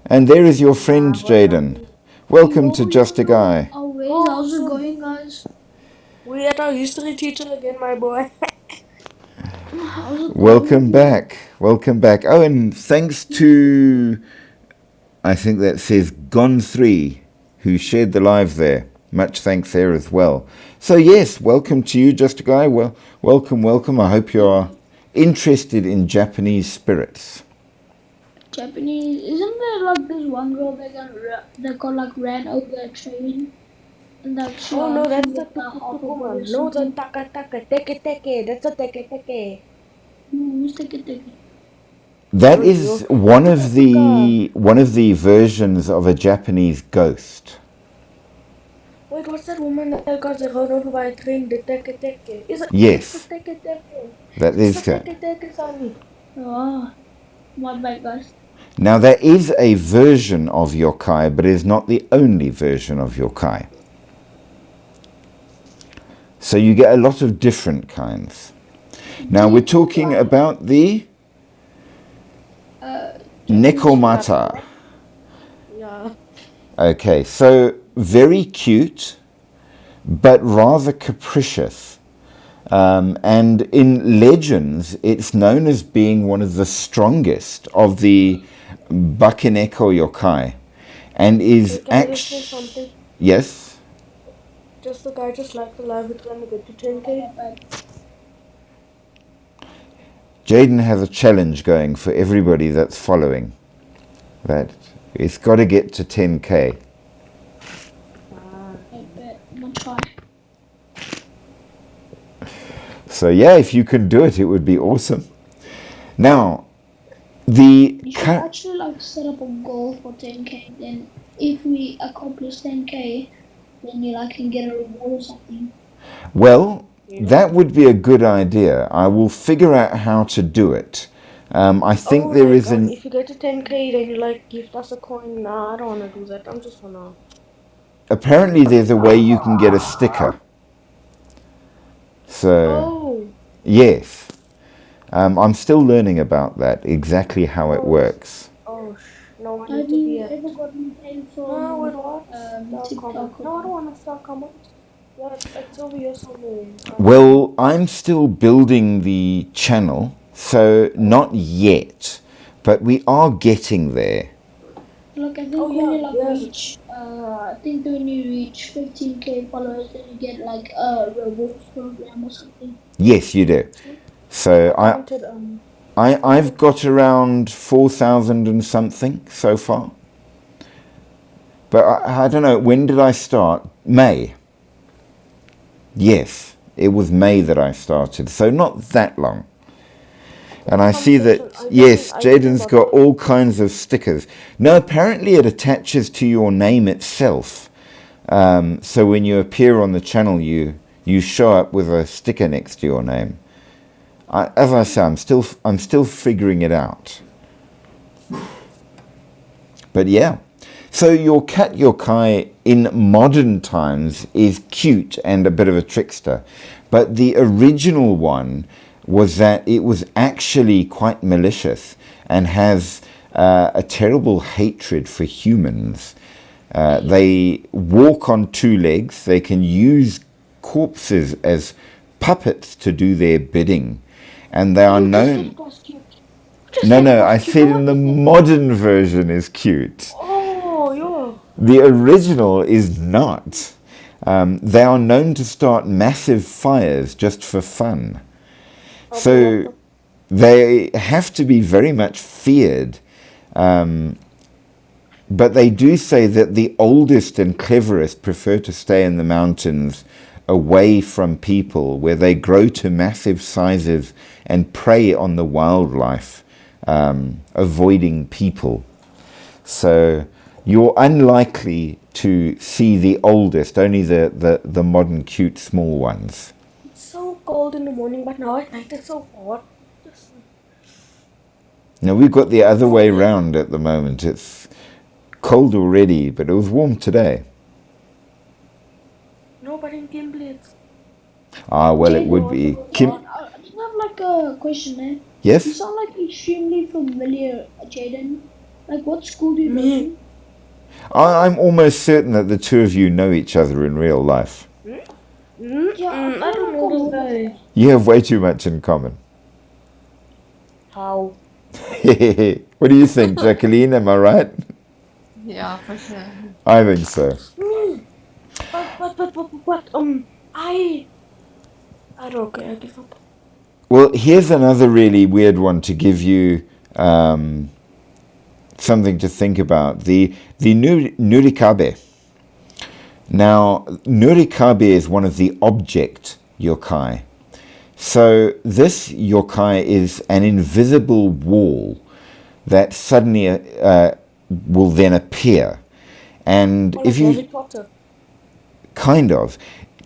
And there is your friend, Jaden. Welcome to Just a Guy. How's it going, guys? We had our history teacher again, my boy. Welcome back. Welcome back. Oh, and thanks to, I think that says Gon3, who shared the live there. Much thanks there as well. So yes, welcome to you, Just a Guy. Well, welcome. I hope you are interested in Japanese spirits. Japanese? Isn't there like this one girl that got like ran over a train? And that she Oh no, that's the half of one. No, the taka teke. That's a teke. No, who's Teke? That is one of the versions of a Japanese ghost. Wait, what's that woman that got run over by a train? The teke. Is it? Yes. It's the teke. That is that. Teke, Sonny. Oh, my bad, guys. Now there is a version of yokai, but it is not the only version of yokai. So you get a lot of different kinds. Now we're talking about the... Nekomata. Yeah. Okay, so very cute, but rather capricious. And in legends, it's known as being one of the strongest of the Bakeneko yokai, and is Can I just say actually... something? Yes? Just the guy just like the live it when we get to 10k. But Jaden has a challenge going for everybody that's following. That it's got to get to 10k. I'm gonna try. So yeah, if you can do it, it would be awesome. Now, the You should actually like set up a goal for 10k. Then if we accomplish 10k, then you like can get a reward or something. well, that would be a good idea. I will figure out how to do it. I think there is an... If you get to 10k, then you like gift us a coin. Nah, I don't wanna do that. I'm just gonna. Apparently there's a way you can get a sticker. So, Oh. yes. I'm still learning about that, exactly how it works. Oh. No, I need Have to be you at. ever gotten paid No, wait, from what? Star TikTok? comment. No, I don't wanna start comment. Yeah, it's over here somewhere. Well, I'm still building the channel, so not yet, but we are getting there. Look, I think Oh, when yeah, you like yeah. reach, I think when you reach 15k followers, then you get like a rewards program or something. Yes, you do. So Commented, I've got around 4,000 and something so far. But I don't know, when did I start? May. Yes, it was May that I started, so not that long. And I see that, yes, Jaden's got all kinds of stickers. No, apparently it attaches to your name itself. So when you appear on the channel, you show up with a sticker next to your name. As I say, I'm still figuring it out. But yeah. So your cat yokai in modern times is cute and a bit of a trickster. But the original one was that it was actually quite malicious and has a terrible hatred for humans. They walk on two legs. They can use corpses as puppets to do their bidding. And they are known... No, I said in the modern version is cute. Oh, yeah. The original is not. They are known to start massive fires just for fun. So they have to be very much feared. But they do say that the oldest and cleverest prefer to stay in the mountains away from people, where they grow to massive sizes and prey on the wildlife, avoiding people. So you're unlikely to see the oldest, only the modern cute small ones. It's so cold in the morning, but now at night it's so hot. Now we've got the other way round at the moment. It's cold already, but it was warm today. No, but in Kimblitz. Ah, well, it would be. Kim, I just have like a question, eh? You yes? sound like extremely familiar, Jaden. Like, what school do you go to? I'm almost certain that the two of you know each other in real life. Yeah, I don't know this guy. You have way too much in common. How? What do you think, Jacqueline? Am I right? Yeah, for sure. I think so. But, I don't care, I give up. Well, here's another really weird one to give you something to think about. The Nurikabe. Now, Nurikabe is one of the object yokai. So this yokai is an invisible wall that suddenly will then appear. And if you... Harry Potter. Kind of.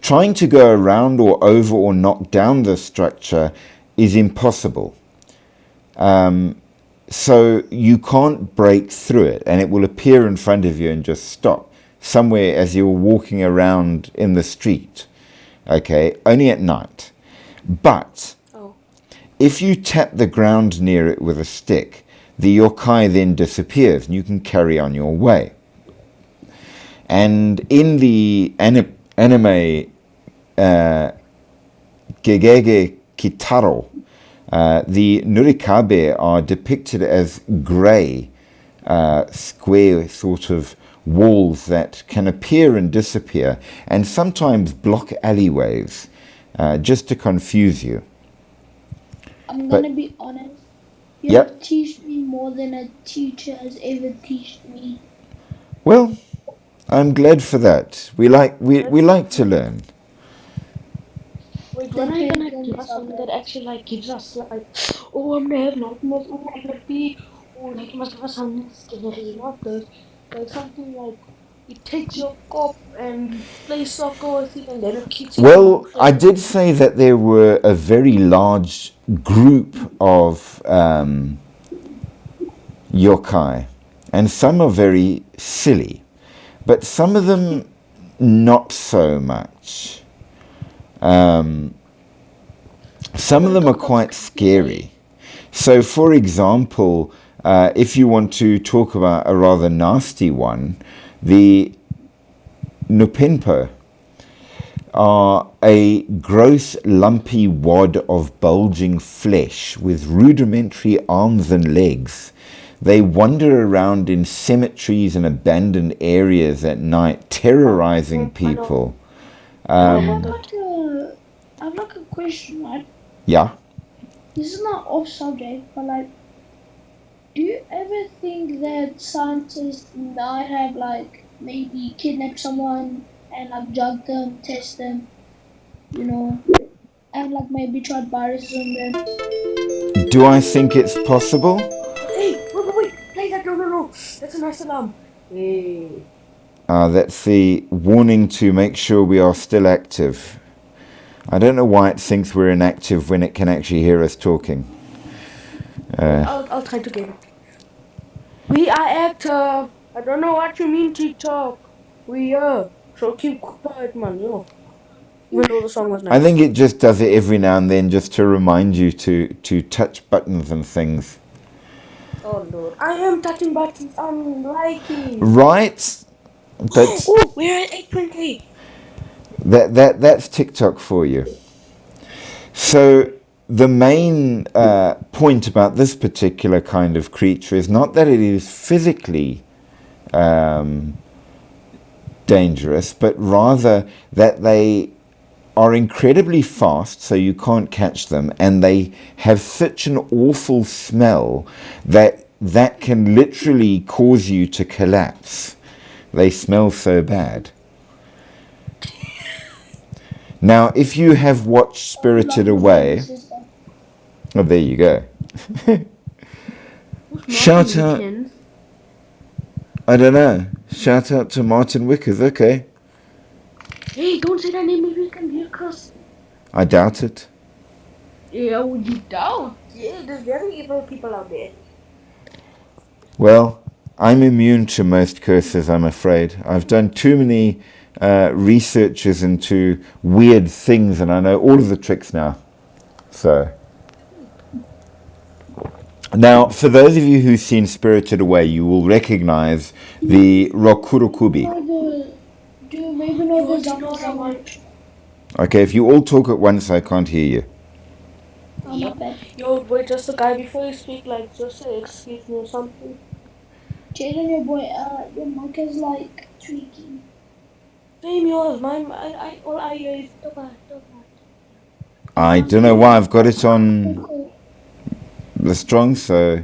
Trying to go around or over or knock down the structure is impossible. So you can't break through it, and it will appear in front of you and just stop somewhere as you're walking around in the street. Okay, only at night. But if you tap the ground near it with a stick, the yokai then disappears and you can carry on your way. And in the anime Gegege Kitaro, the Nurikabe are depicted as grey, square sort of walls that can appear and disappear, and sometimes block alleyways, just to confuse you. I'm But- gonna be honest. You Yep. have teach me more than a teacher has ever taught me. Well, I'm glad for that. We like to learn. Wait, when are you gonna give us something that actually like gives us like, oh, I'm gonna have nightmares, oh, I'm gonna be, oh, like you must give us something scary, not this, like something like it takes your cop and you play soccer with it and then it keeps you Well, emotional. I did say that there were a very large group of yokai, and some are very silly, but some of them not so much. Some of them are quite scary. So, for example, if you want to talk about a rather nasty one, the Nupinpo are a gross lumpy wad of bulging flesh with rudimentary arms and legs. They wander around in cemeteries and abandoned areas at night, terrorizing people. I have like a question, right? Yeah. This is not off subject, but like, do you ever think that scientists might have like maybe kidnapped someone and like drugged them, test them, you know, and like maybe tried viruses on them? Do I think it's possible? Hey, wait, play that, no, that's a nice alarm. Hey. That's the warning to make sure we are still active. I don't know why it thinks we're inactive when it can actually hear us talking. I'll try to get it. We are active. I don't know what you mean, TikTok. We are. So keep quiet, man, yo. Even though the song was nice. I think it just does it every now and then just to remind you to touch buttons and things. Oh, Lord. I am touching buttons. I'm liking. Right? But Oh, we're at 8:20. that's TikTok for you. So the main point about this particular kind of creature is not that it is physically dangerous, but rather that they are incredibly fast, so you can't catch them, and they have such an awful smell that can literally cause you to collapse. They smell so bad. Now, if you have watched Spirited Away, oh, there you go. Shout out, I don't know, shout out to Martin Wickers, okay. Hey, don't say that name. Maybe we can hear cuss. I doubt it. Yeah, would you doubt? Yeah, there's very evil people out there. Well, I'm immune to most curses, I'm afraid. I've done too many researches into weird things, and I know all of the tricks now. So, now, for those of you who've seen Spirited Away, you will recognize the Rokurokubi. Do you maybe know the Zama? Okay, if you all talk at once, I can't hear you. Oh, my bad. Yo, wait just a guy before you speak, like, just say excuse me or something. Jaden, your boy, your mic is like tweaking. Same yours, mine, all I hear is I don't know why I've got it on Cool. the strong, so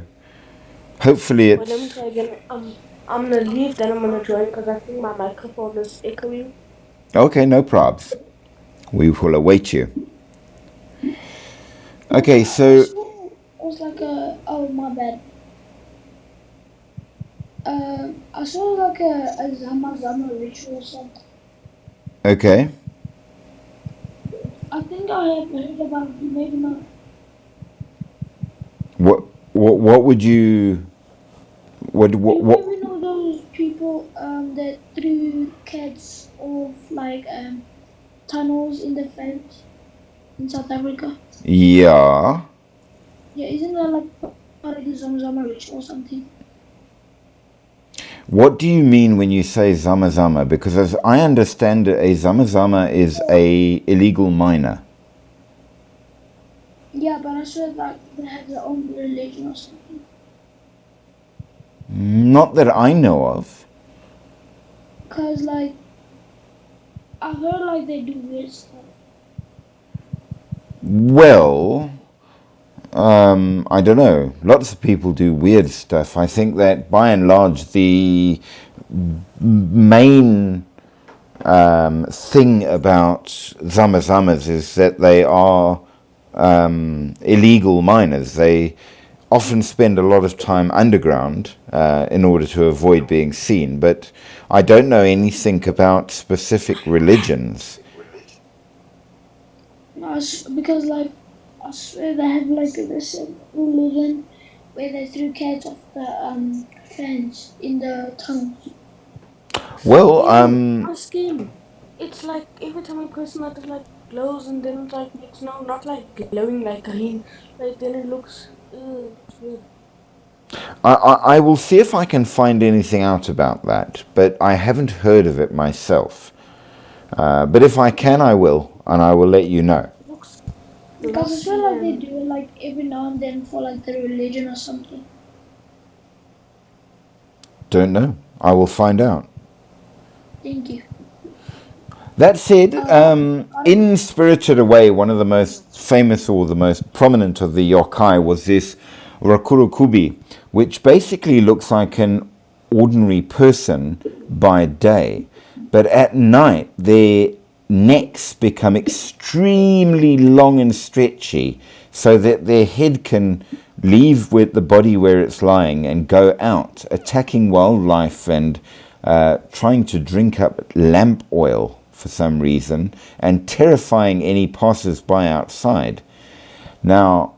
hopefully Wait, let me it's... try again. I'm gonna leave, then I'm gonna join because I think my microphone is echoing. Okay, no probs. We will await you. Okay, so... It was like a, oh my bad. I saw like a Zama ritual or something. Okay. I think I have heard about it, maybe not. What would you... What? You maybe know those people that threw cats off like tunnels in the fence in South Africa? Yeah. Yeah, isn't that like or like a Zamzama ritual or something. What do you mean when you say Zama Zama? Because as I understand it, a Zama Zama is a illegal miner. Yeah, but I swear like they have their own religion or something. Not that I know of. Cause like I heard like they do weird stuff. Well, I don't know. Lots of people do weird stuff. I think that by and large, the main thing about Zamazamas is that they are illegal miners. They often spend a lot of time underground in order to avoid being seen, but I don't know anything about specific religions. No, because like I swear they have like this religion where they threw cats off the fence in the tunnel. Well, Ask him. It's like every time a person that like glows and then it like makes not like glowing like green. Like then it looks it's weird. I will see if I can find anything out about that, but I haven't heard of it myself. But if I can, I will, and I will let you know. Looks Because I feel like they glossy do it like every now and then for like the religion or something. Don't know. I will find out. Thank you. That said, in Spirited Away, one of the most famous or the most prominent of the yokai was this Rakurukubi, which basically looks like an ordinary person by day, but at night their necks become extremely long and stretchy so that their head can leave with the body where it's lying and go out, attacking wildlife and trying to drink up lamp oil for some reason, and terrifying any passers-by outside. Now,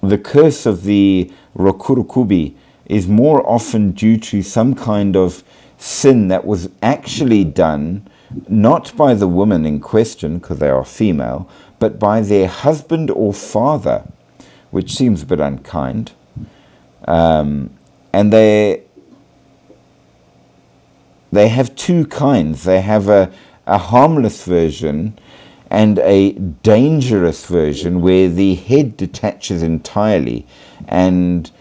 the curse of the Rokurukubi is more often due to some kind of sin that was actually done not by the woman in question, because they are female, but by their husband or father, which seems a bit unkind. And they have two kinds. They have a harmless version and a dangerous version where the head detaches entirely and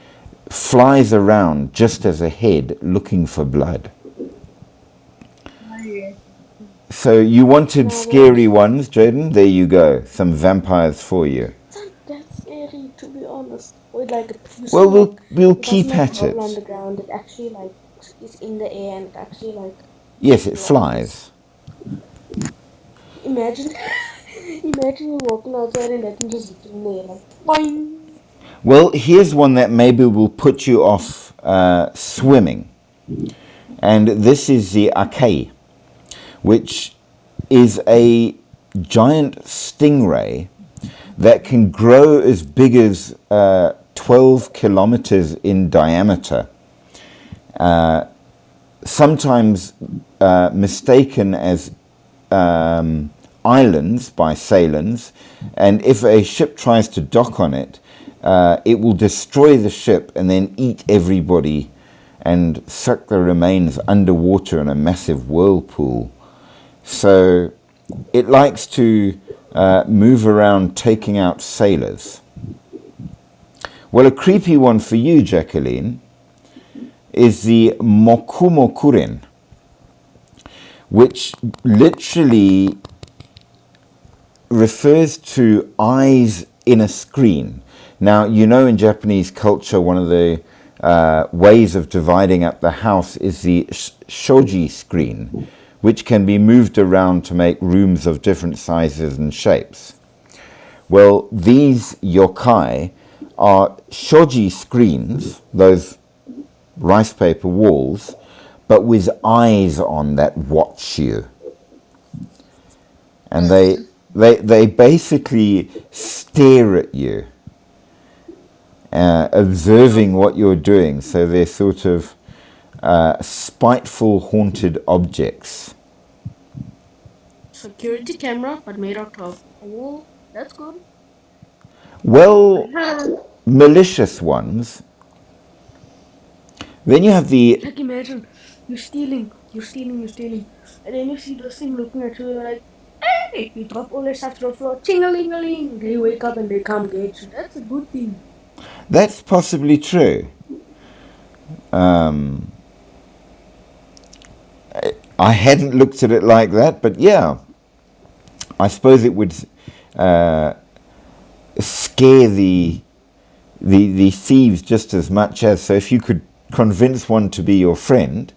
flies around just as a head looking for blood. So you wanted scary ones, Jaden? There you go. Some vampires for you. That's scary to be honest. Or like Well, we'll it keep doesn't like at hover on it. the ground. It actually like is in the air and it actually like Yes, it flies. imagine imagine you walking outside and that thing just sitting there like boing. Well, here's one that maybe will put you off swimming. And this is the Akai, which is a giant stingray that can grow as big as 12 kilometers in diameter. Sometimes mistaken as islands by sailors, and if a ship tries to dock on it, it will destroy the ship and then eat everybody and suck the remains underwater in a massive whirlpool. So it likes to move around taking out sailors. Well, a creepy one for you, Jacqueline, is the Mokumokuren, which literally refers to eyes in a screen. Now, you know, in Japanese culture, one of the ways of dividing up the house is the shoji screen, which can be moved around to make rooms of different sizes and shapes. Well, these yokai are shoji screens, those rice paper walls, but with eyes on that watch you. And they basically stare at you, observing what you're doing. So they're sort of spiteful, haunted objects. Security camera but made out of wool. That's good. Well, malicious ones Then you have the Like imagine you're stealing, and then you see this thing looking at you like, hey, you drop all that stuff to the floor, ching-a-ling-a-ling. They wake up and they come get you. That's a good thing. that's possibly true. I hadn't looked at it like that, but yeah, I suppose it would scare the thieves just as much as. So if you could convince one to be your friend.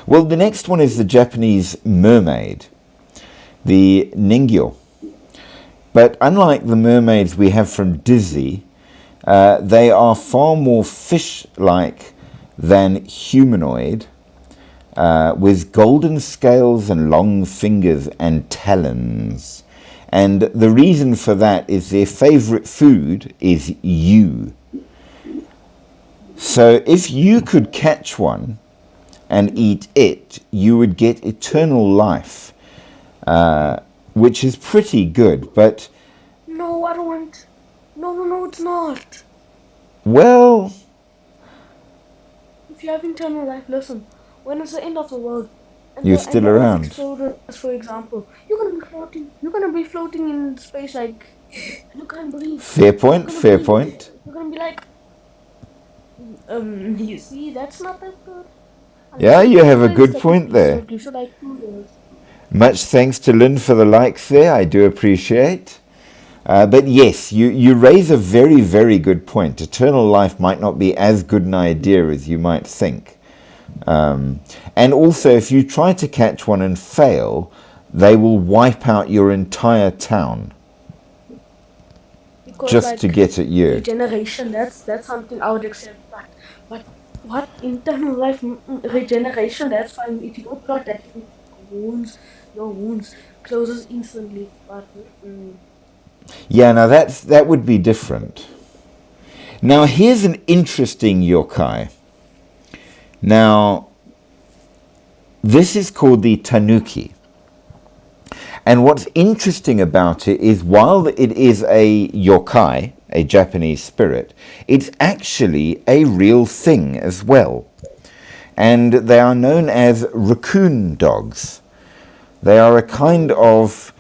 Well, the next one is the Japanese mermaid, the Ningyo. But unlike the mermaids we have from Disney, they are far more fish-like than humanoid, with golden scales and long fingers and talons. And the reason for that is their favorite food is you. So if you could catch one and eat it, you would get eternal life, which is pretty good. But No, I don't want. No, it's not. well, If you have internal life, listen. When it's the end of the world, and you're the still Earth around. exploded, for example, you're gonna be floating. You're gonna be floating in space like, and you can't breathe. Fair point, fair point. You're gonna be like, you see, that's not that good. Yeah, you have a Unless good it's point there. So gives you like 2 years. Much thanks to Lynn for the likes there. I do appreciate. But yes, you raise a very, very good point. Eternal life might not be as good an idea as you might think. And also, if you try to catch one and fail, they will wipe out your entire town Because, just like, to get at you. regeneration, that's something I would accept. But what internal life regeneration? That's fine. If you don't got that, your wounds closes instantly. But Yeah, now that would be different. Now here's an interesting yokai. Now, this is called the Tanuki. And what's interesting about it is while it is a yokai, a Japanese spirit, it's actually a real thing as well. And they are known as raccoon dogs. They are a kind of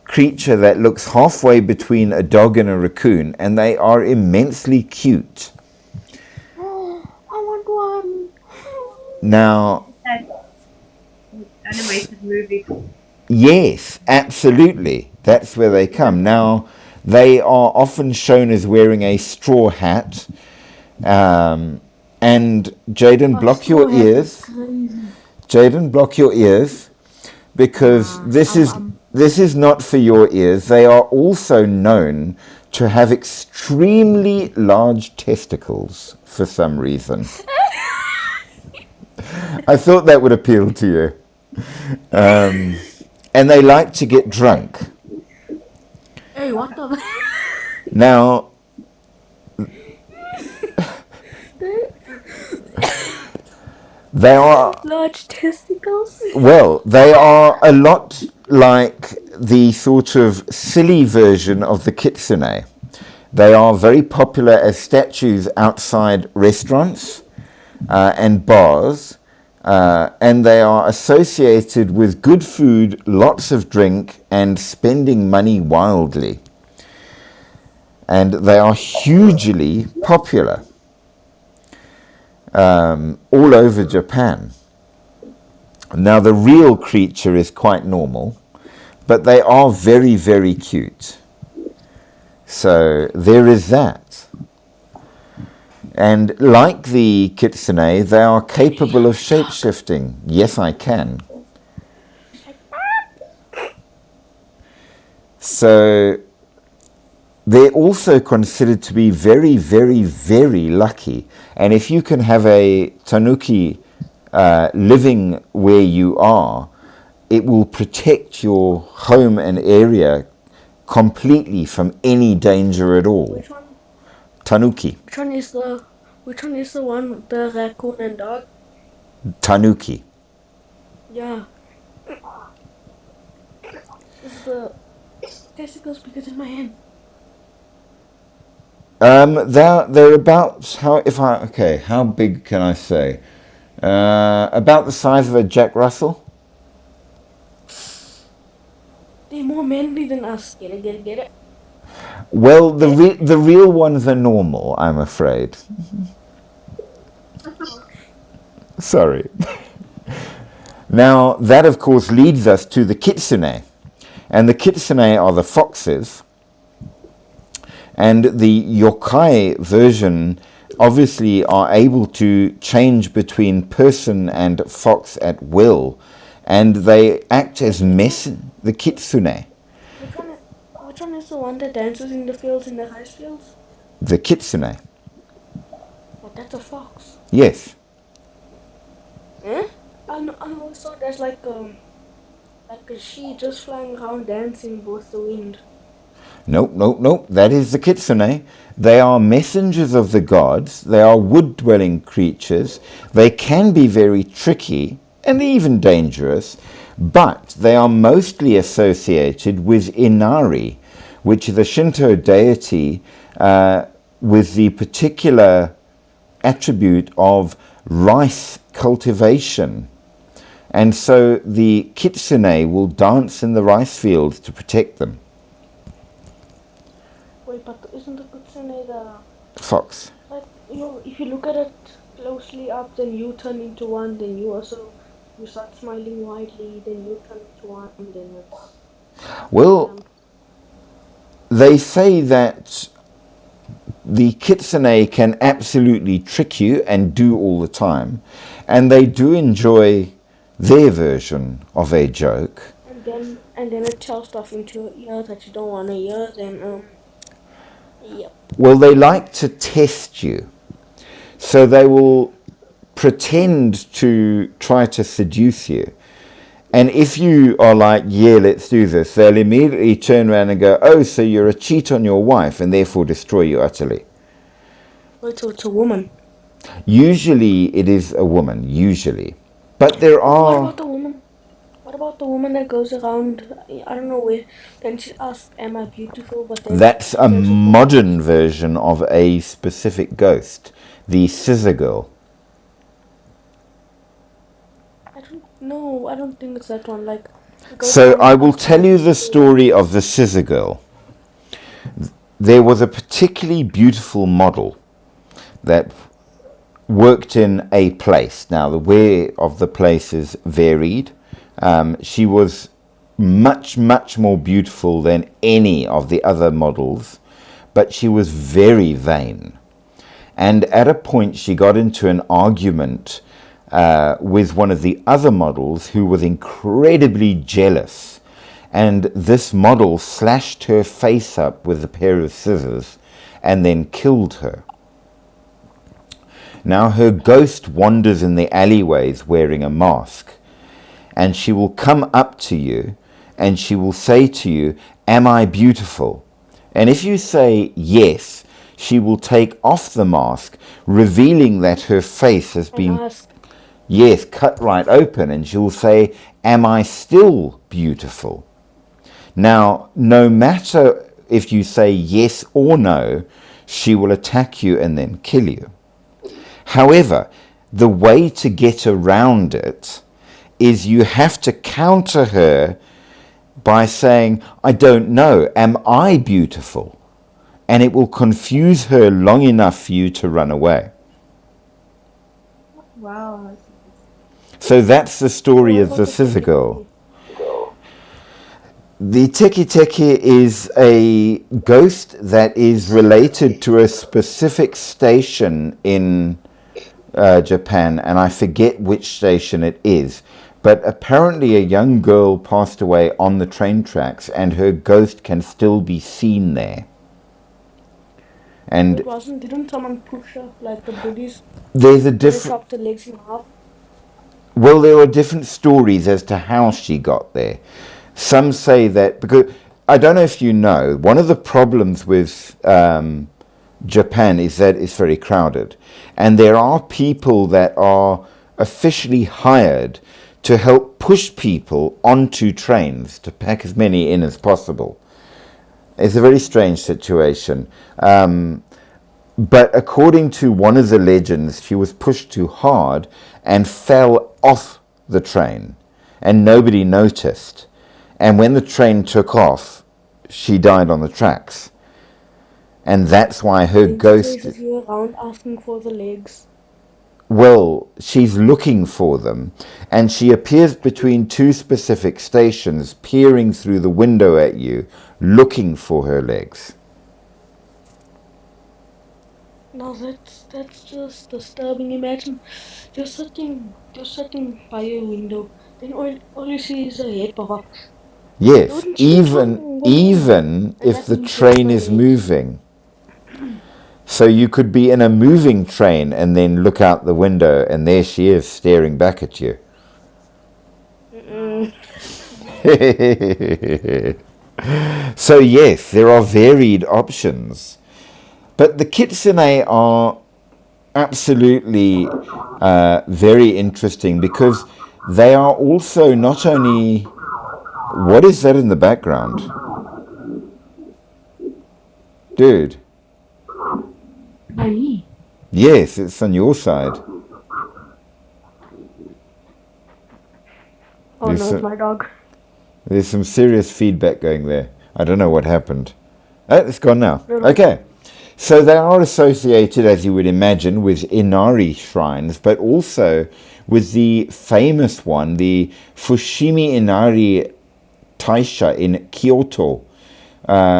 creature that looks halfway between a dog and a raccoon, and they are immensely cute. oh, I want one. Now, Animated movie. yes, absolutely. That's where they come. Now, they are often shown as wearing a straw hat. And Jaden, block your ears. Jaden, block your ears, because this is not for your ears. They are also known to have extremely large testicles for some reason. I thought that would appeal to you. And they like to get drunk. Hey, what the? Now, they are, Large testicles. well, they are a lot like the sort of silly version of the kitsune. They are very popular as statues outside restaurants and bars, and they are associated with good food, lots of drink, and spending money wildly. And they are hugely popular all over Japan. Now, the real creature is quite normal, but they are very, very cute. So there is that. And like the kitsune, they are capable of shape-shifting. Yes, I can. So they're also considered to be very, very, very lucky. And if you can have a tanuki living where you are, it will protect your home and area completely from any danger at all. Which one? Tanuki. Which one is the one with the raccoon and dog? Tanuki. Yeah. This is the testicles because in my hand. They're about how big can I say? About the size of a Jack Russell. They're more manly than us. Get it? Well, the real ones are normal, I'm afraid. Sorry. Now, that of course leads us to the kitsune. And the kitsune are the foxes. And the yokai version obviously are able to change between person and fox at will. And they act as the kitsune. Which one is the one that dances in the fields, in the rice fields? The kitsune. Oh, that's a fox. Yes. Eh? I always thought that's like a she just flying around dancing with the wind. Nope. That is the kitsune. They are messengers of the gods. They are wood-dwelling creatures. They can be very tricky and even dangerous, but they are mostly associated with Inari, which is a Shinto deity with the particular attribute of rice cultivation. And so the kitsune will dance in the rice fields to protect them. Wait, but isn't the kitsune the Fox. like if you look at it closely up, then you turn into one, then you start smiling widely, then you turn into one, then it's Well, they say that the kitsune can absolutely trick you and do all the time, and they do enjoy their version of a joke. and then it tells stuff into your ear that you don't want to hear. Then yep. Well, they like to test you, so they will pretend to try to seduce you. And if you are like, yeah, let's do this, they'll immediately turn around and go, oh, so you're a cheat on your wife, and therefore destroy you utterly. Wait, so it's a woman. Usually it is a woman, usually. But there What are... about the woman? What about the woman that goes around? I don't know where. Then she asks, "Am I beautiful?" But then That's a modern version of a specific ghost, the scissor girl. I don't think it's that one. Like. So I will tell you the story of the scissor girl. There was a particularly beautiful model that worked in a place. Now the where of the places varied. She was much more beautiful than any of the other models, but she was very vain. And at a point she got into an argument with one of the other models who was incredibly jealous, and this model slashed her face up with a pair of scissors and then killed her. Now her ghost wanders in the alleyways wearing a mask, and she will come up to you and she will say to you, "Am I beautiful?" And if you say yes, she will take off the mask, revealing that her face has been cut right open, and she will say, "Am I still beautiful?" Now, no matter if you say yes or no, she will attack you and then kill you. However, the way to get around it is you have to counter her by saying, "I don't know, am I beautiful?" And it will confuse her long enough for you to run away. Wow. So that's the story of the scissor girl. The teki teki is a ghost that is related to a specific station in Japan, and I forget which station it is. But apparently a young girl passed away on the train tracks, and her ghost can still be seen there. And didn't someone push her like the Buddhists? There's a different. Chopped the legs in half. Well, there are different stories as to how she got there. Some say that because I don't know if you know, one of the problems with Japan is that it's very crowded, and there are people that are officially hired to help push people onto trains to pack as many in as possible. It's a very strange situation. But according to one of the legends, she was pushed too hard and fell off the train, and nobody noticed. And when the train took off, she died on the tracks. And that's why her ghost... Is you around asking for the legs. Well, she's looking for them, and she appears between two specific stations, peering through the window at you, looking for her legs. No, that's just disturbing. Imagine you're sitting by your window, then all you see is a head pop up. Yes, Wouldn't you even And if that the means train there's is no moving. So you could be in a moving train and then look out the window and there she is staring back at you. So yes, there are varied options. But the kitsune are absolutely very interesting because they are also not only... What is that in the background? Dude. By me. Yes, it's on your side. Oh There's no, some- it's my dog. There's some serious feedback going there. I don't know what happened. Oh, it's gone now. Really? Okay. So they are associated, as you would imagine, with Inari shrines, but also with the famous one, the Fushimi Inari Taisha in Kyoto,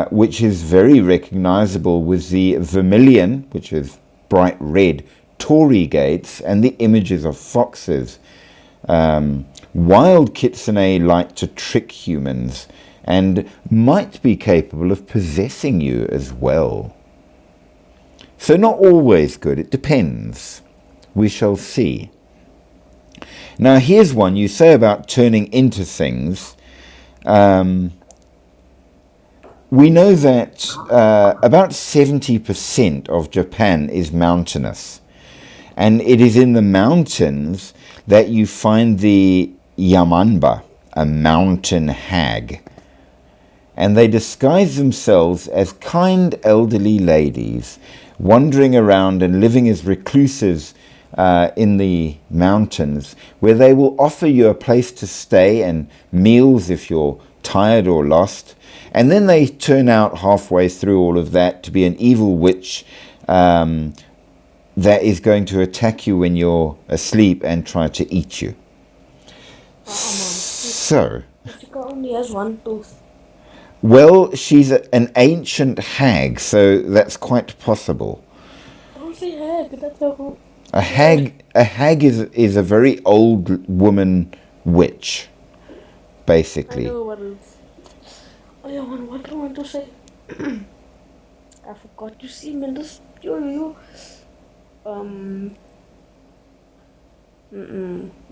which is very recognizable with the vermilion, which is bright red, torii gates, and the images of foxes. Wild kitsune like to trick humans and might be capable of possessing you as well. So not always good, it depends. We shall see. Now here's one you say about turning into things. We know that about 70% of Japan is mountainous. And it is in the mountains that you find the Yamanba, a mountain hag. And they disguise themselves as kind elderly ladies, wandering around and living as recluses in the mountains, where they will offer you a place to stay and meals if you're tired or lost. And then they turn out halfway through all of that to be an evil witch that is going to attack you when you're asleep and try to eat you. So, Jessica only has one tooth. well, she's an ancient hag, so that's quite possible. Don't say hag, that's a whole... A hag is a very old woman witch, I basically. know what it is. Oh yeah, what do I want to say? I forgot. You see, man, this yo.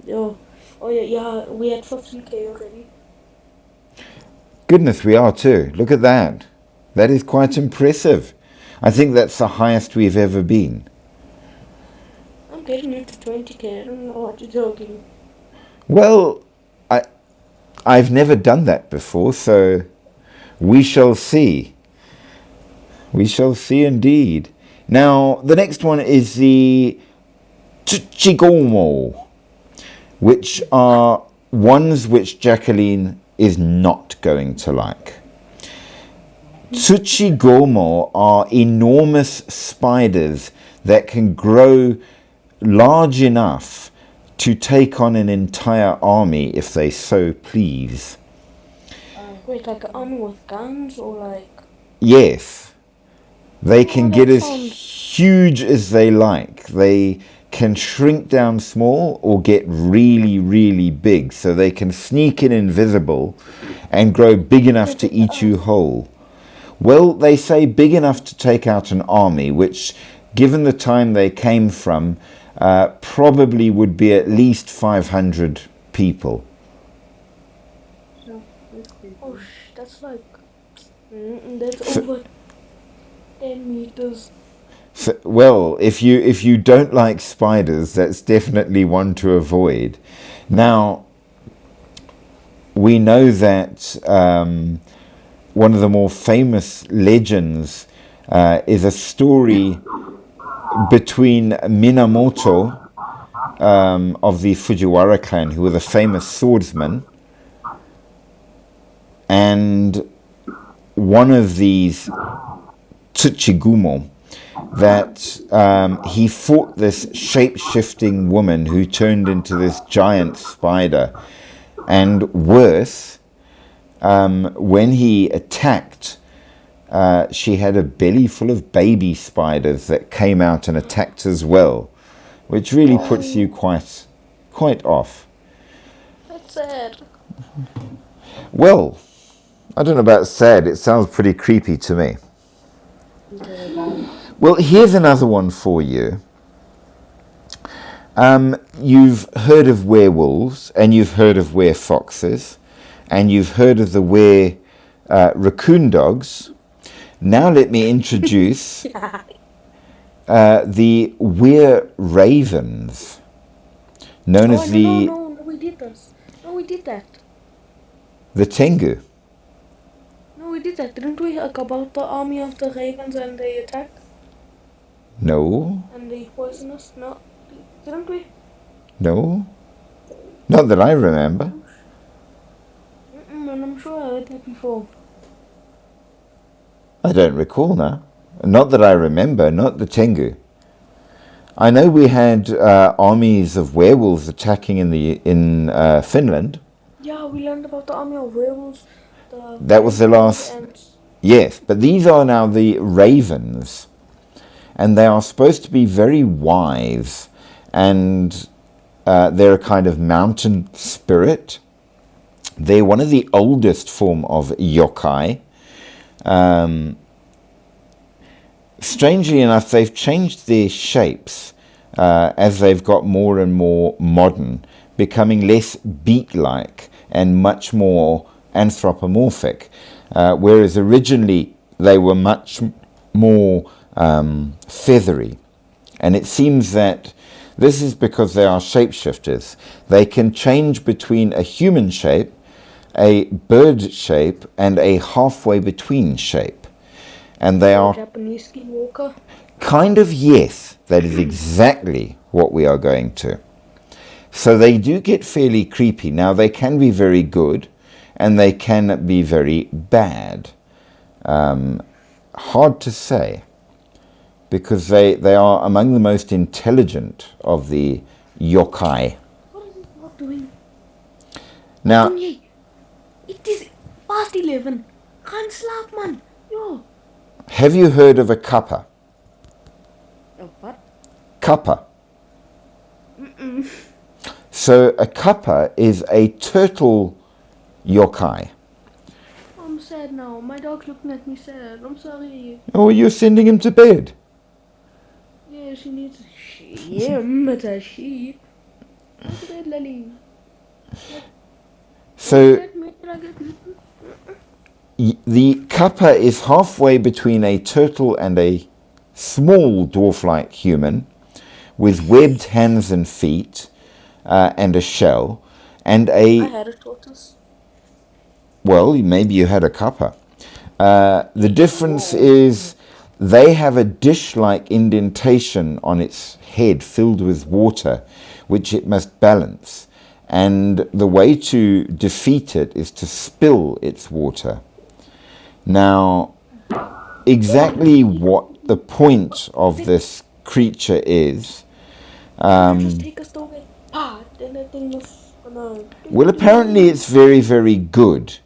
Yo. Oh yeah, we had 15k already. Goodness, we are too. Look at that. That is quite impressive. I think that's the highest we've ever been. I'm getting into 20k. I don't know what you're talking. Well, I've never done that before, so we shall see. We shall see indeed. Now, the next one is the Tsuchigomo, which are ones which Jacqueline is not going to like. Tsuchigomo are enormous spiders that can grow large enough to take on an entire army if they so please. Wait, like an army with guns or like... Yes, they can that get as sounds- huge as they like. They can shrink down small or get really, really big, so they can sneak in invisible and grow big enough to eat you whole. Well, they say big enough to take out an army, which, given the time they came from, probably would be at least 500 people. Oh, that's like... that's over 10 meters. So, well, if you don't like spiders, that's definitely one to avoid. Now, we know that one of the more famous legends is a story between Minamoto of the Fujiwara clan, who was a famous swordsman, and one of these Tsuchigumo, that he fought this shape-shifting woman who turned into this giant spider. And worse, when he attacked, she had a belly full of baby spiders that came out and attacked as well, which really puts you quite off. That's sad. Well, I don't know about sad, it sounds pretty creepy to me. Well, here's another one for you. You've heard of werewolves, and you've heard of were-foxes, and you've heard of the raccoon dogs. Now let me introduce the were-ravens, known as No, we did this. No, we did that. the Tengu. No, we did that, didn't we? Like about the army of the ravens and the attack No, and the poisonous. No, didn't we? no, not that I remember. And I'm sure I heard that before. I don't recall now. Not that I remember, not the Tengu. I know we had armies of werewolves attacking in Finland. Yeah, we learned about the army of werewolves. That was the last. Ants. Yes, but these are now the ravens, and they are supposed to be very wise, and they're a kind of mountain spirit. They're one of the oldest form of yokai. Strangely enough, they've changed their shapes as they've got more and more modern, becoming less beak-like and much more anthropomorphic, whereas originally they were much more feathery. And it seems that this is because they are shapeshifters. They can change between a human shape, a bird shape, and a halfway between shape. And they are Japanese skinwalker. kind of, yes, that is exactly what we are going to. So they do get fairly creepy. Now, they can be very good, and they can be very bad. Hard to say, because they are among the most intelligent of the yokai. What is it not doing? Now, Kanye, it is past 11. Can't slaap, man. Yo. have you heard of a kappa? Oh, what? Kappa. So a kappa is a turtle yokai. I'm sad now. My dog's looking at me sad. I'm sorry. Oh, you're sending him to bed. Yeah, she needs a shim. It's a sheep. Go to bed, Lily. So Let me drag it. the kappa is halfway between a turtle and a small dwarf-like human with webbed hands and feet and a shell and I had a tortoise. well, maybe you had a kappa. The difference is they have a dish-like indentation on its head filled with water, which it must balance. And the way to defeat it is to spill its water. Now, exactly what the point of this creature is, Just take us away. Then that thing was gonna. well, apparently it's very, very good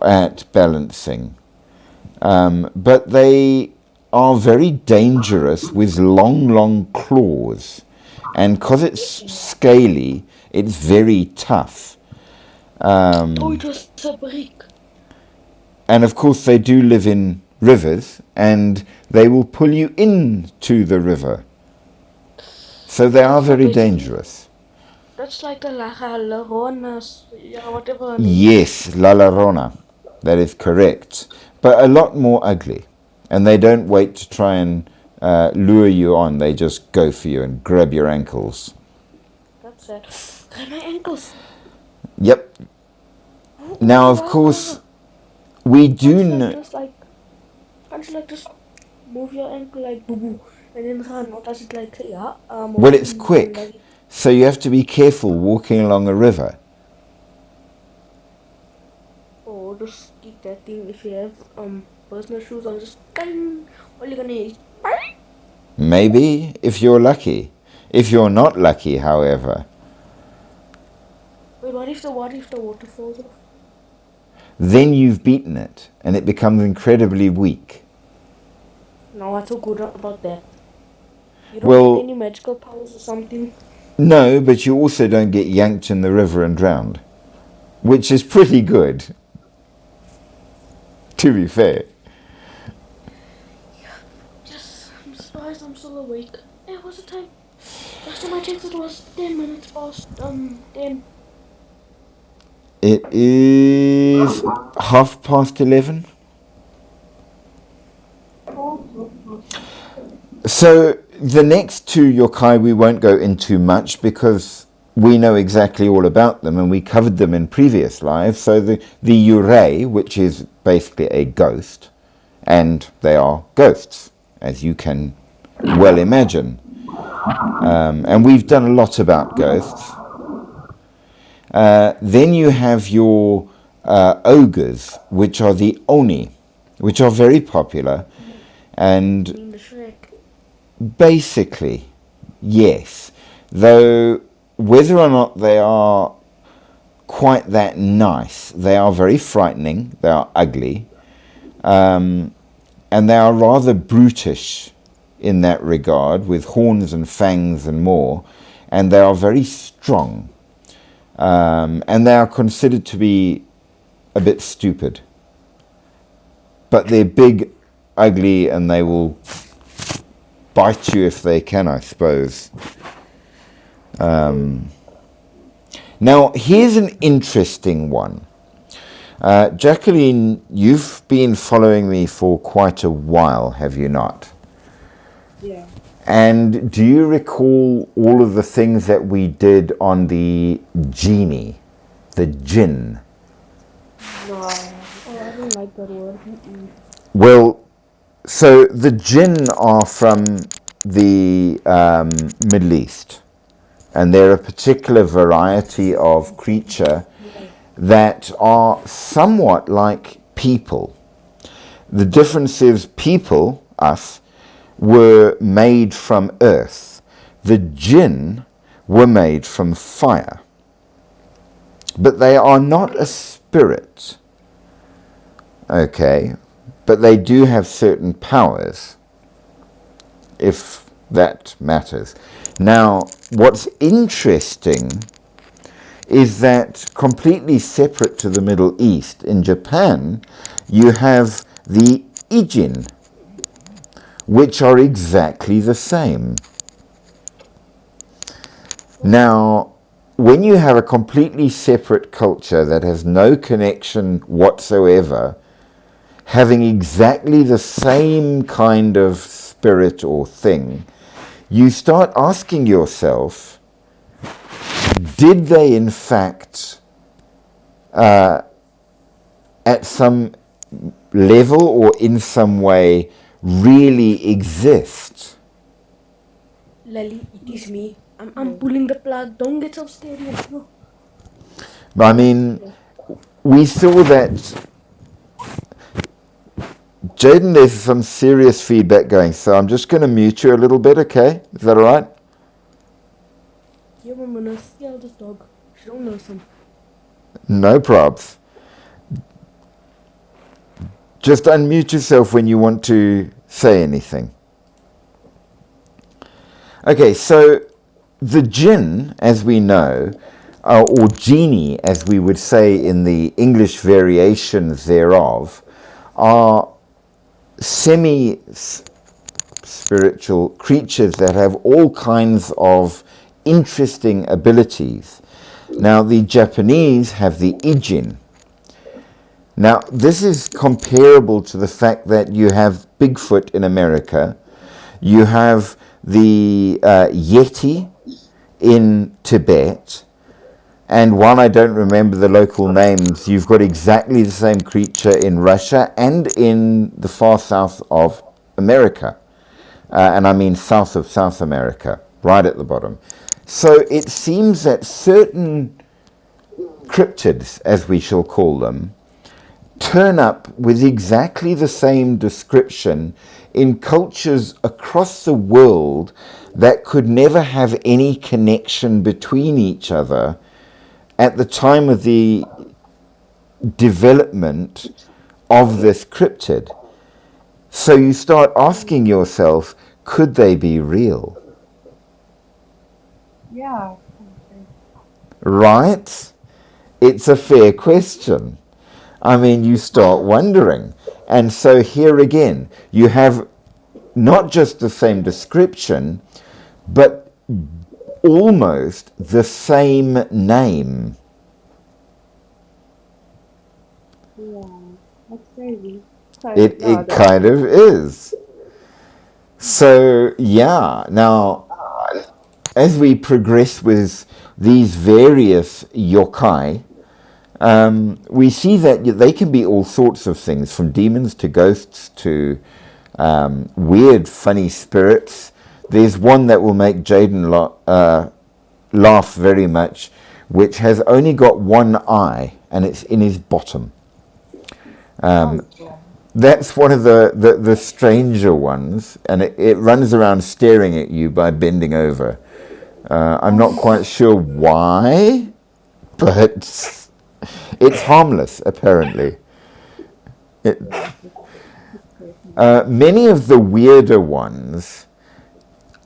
at balancing. But they are very dangerous with long, long claws. And because it's scaly, it's very tough. Oh, it was a brick. And of course, they do live in rivers, and they will pull you into the river. So they are very dangerous. That's like the La Llorona, yeah, whatever. Yes, La Llorona. That is correct. But a lot more ugly. And they don't wait to try and lure you on. They just go for you and grab your ankles. That's sad. Grab my ankles. Yep. Now, of course, we do know... Just like, can't you like just move your ankle like boo boo, En dan gaan, want as dit like, ja, Well, it's quick, so you have to be careful walking along a river. or just keep that thing if you have personal shoes on, just bang, all you're gonna hear is bang. Maybe, if you're lucky. If you're not lucky, however, Wait, what if the water falls off? then you've beaten it, and it becomes incredibly weak. No, what's so good about that? You don't Well- get any magical powers or something? No, but you also don't get yanked in the river and drowned, which is pretty good, to be fair. Yes, I'm surprised I'm still awake. Hey, what's the time? Last time I checked it was 10 minutes past 10. It is 11:30. So the next two yokai we won't go into much because we know exactly all about them and we covered them in previous lives. So the yurei, which is basically a ghost, and they are ghosts, as you can well imagine. And we've done a lot about ghosts. Then you have your ogres, which are the oni, which are very popular. And In the Shrek. basically, yes. Though whether or not they are quite that nice, they are very frightening, they are ugly, and they are rather brutish in that regard, with horns and fangs and more, and they are very strong. And they are considered to be a bit stupid. But they're big, ugly, and they will bite you if they can, I suppose. Now, here's an interesting one. Jacqueline, you've been following me for quite a while, have you not? Yeah. And do you recall all of the things that we did on the genie, the jinn? No, I don't like that word. Well, so the jinn are from the Middle East, and they're a particular variety of creature that are somewhat like people. The difference is people, us, were made from earth. The jinn were made from fire. But they are not a spirit. Okay, but they do have certain powers, if that matters. Now, what's interesting is that completely separate to the Middle East, in Japan, you have the Ijin, which are exactly the same. Now, when you have a completely separate culture that has no connection whatsoever, having exactly the same kind of spirit or thing, you start asking yourself, did they in fact, at some level or in some way, really exist? Lily, it is me. I'm pulling the plug. Don't get so scared. No. I mean, we saw that. Jaden, there's some serious feedback going, so I'm just going to mute you a little bit, okay? Is that all right? Yeah, I'm gonna steal this dog. She don't know some. No probs. Just unmute yourself when you want to say anything. Okay, so the jinn, as we know, or genie, as we would say in the English variations thereof, are semi-spiritual creatures that have all kinds of interesting abilities. Now, the Japanese have the Ijin. Now, this is comparable to the fact that you have Bigfoot in America, you have the Yeti in Tibet, and while I don't remember the local names, you've got exactly the same creature in Russia and in the far south of America. and I mean south of South America, right at the bottom. So it seems that certain cryptids, as we shall call them, turn up with exactly the same description in cultures across the world that could never have any connection between each other at the time of the development of this cryptid. So you start asking yourself, could they be real? Yeah. Right? It's a fair question. I mean, you start wondering. And so here again, you have not just the same description, but almost the same name. Yeah. That's crazy. It kind of is. So, yeah, now, as we progress with these various yokai, we see that they can be all sorts of things, from demons to ghosts to weird, funny spirits. There's one that will make Jaden laugh very much, which has only got one eye, and it's in his bottom. That's one of the stranger ones, and it runs around staring at you by bending over. I'm not quite sure why, but it's harmless, apparently. Many of the weirder ones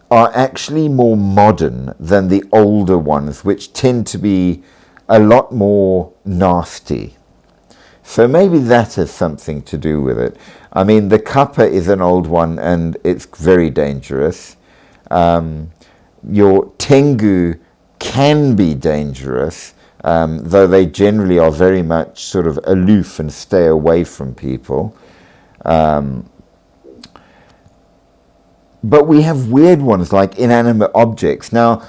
are actually more modern than the older ones, which tend to be a lot more nasty. So maybe that has something to do with it. I mean, the kappa is an old one, and it's very dangerous. Your tengu can be dangerous, though they generally are very much sort of aloof and stay away from people. But we have weird ones like inanimate objects. Now,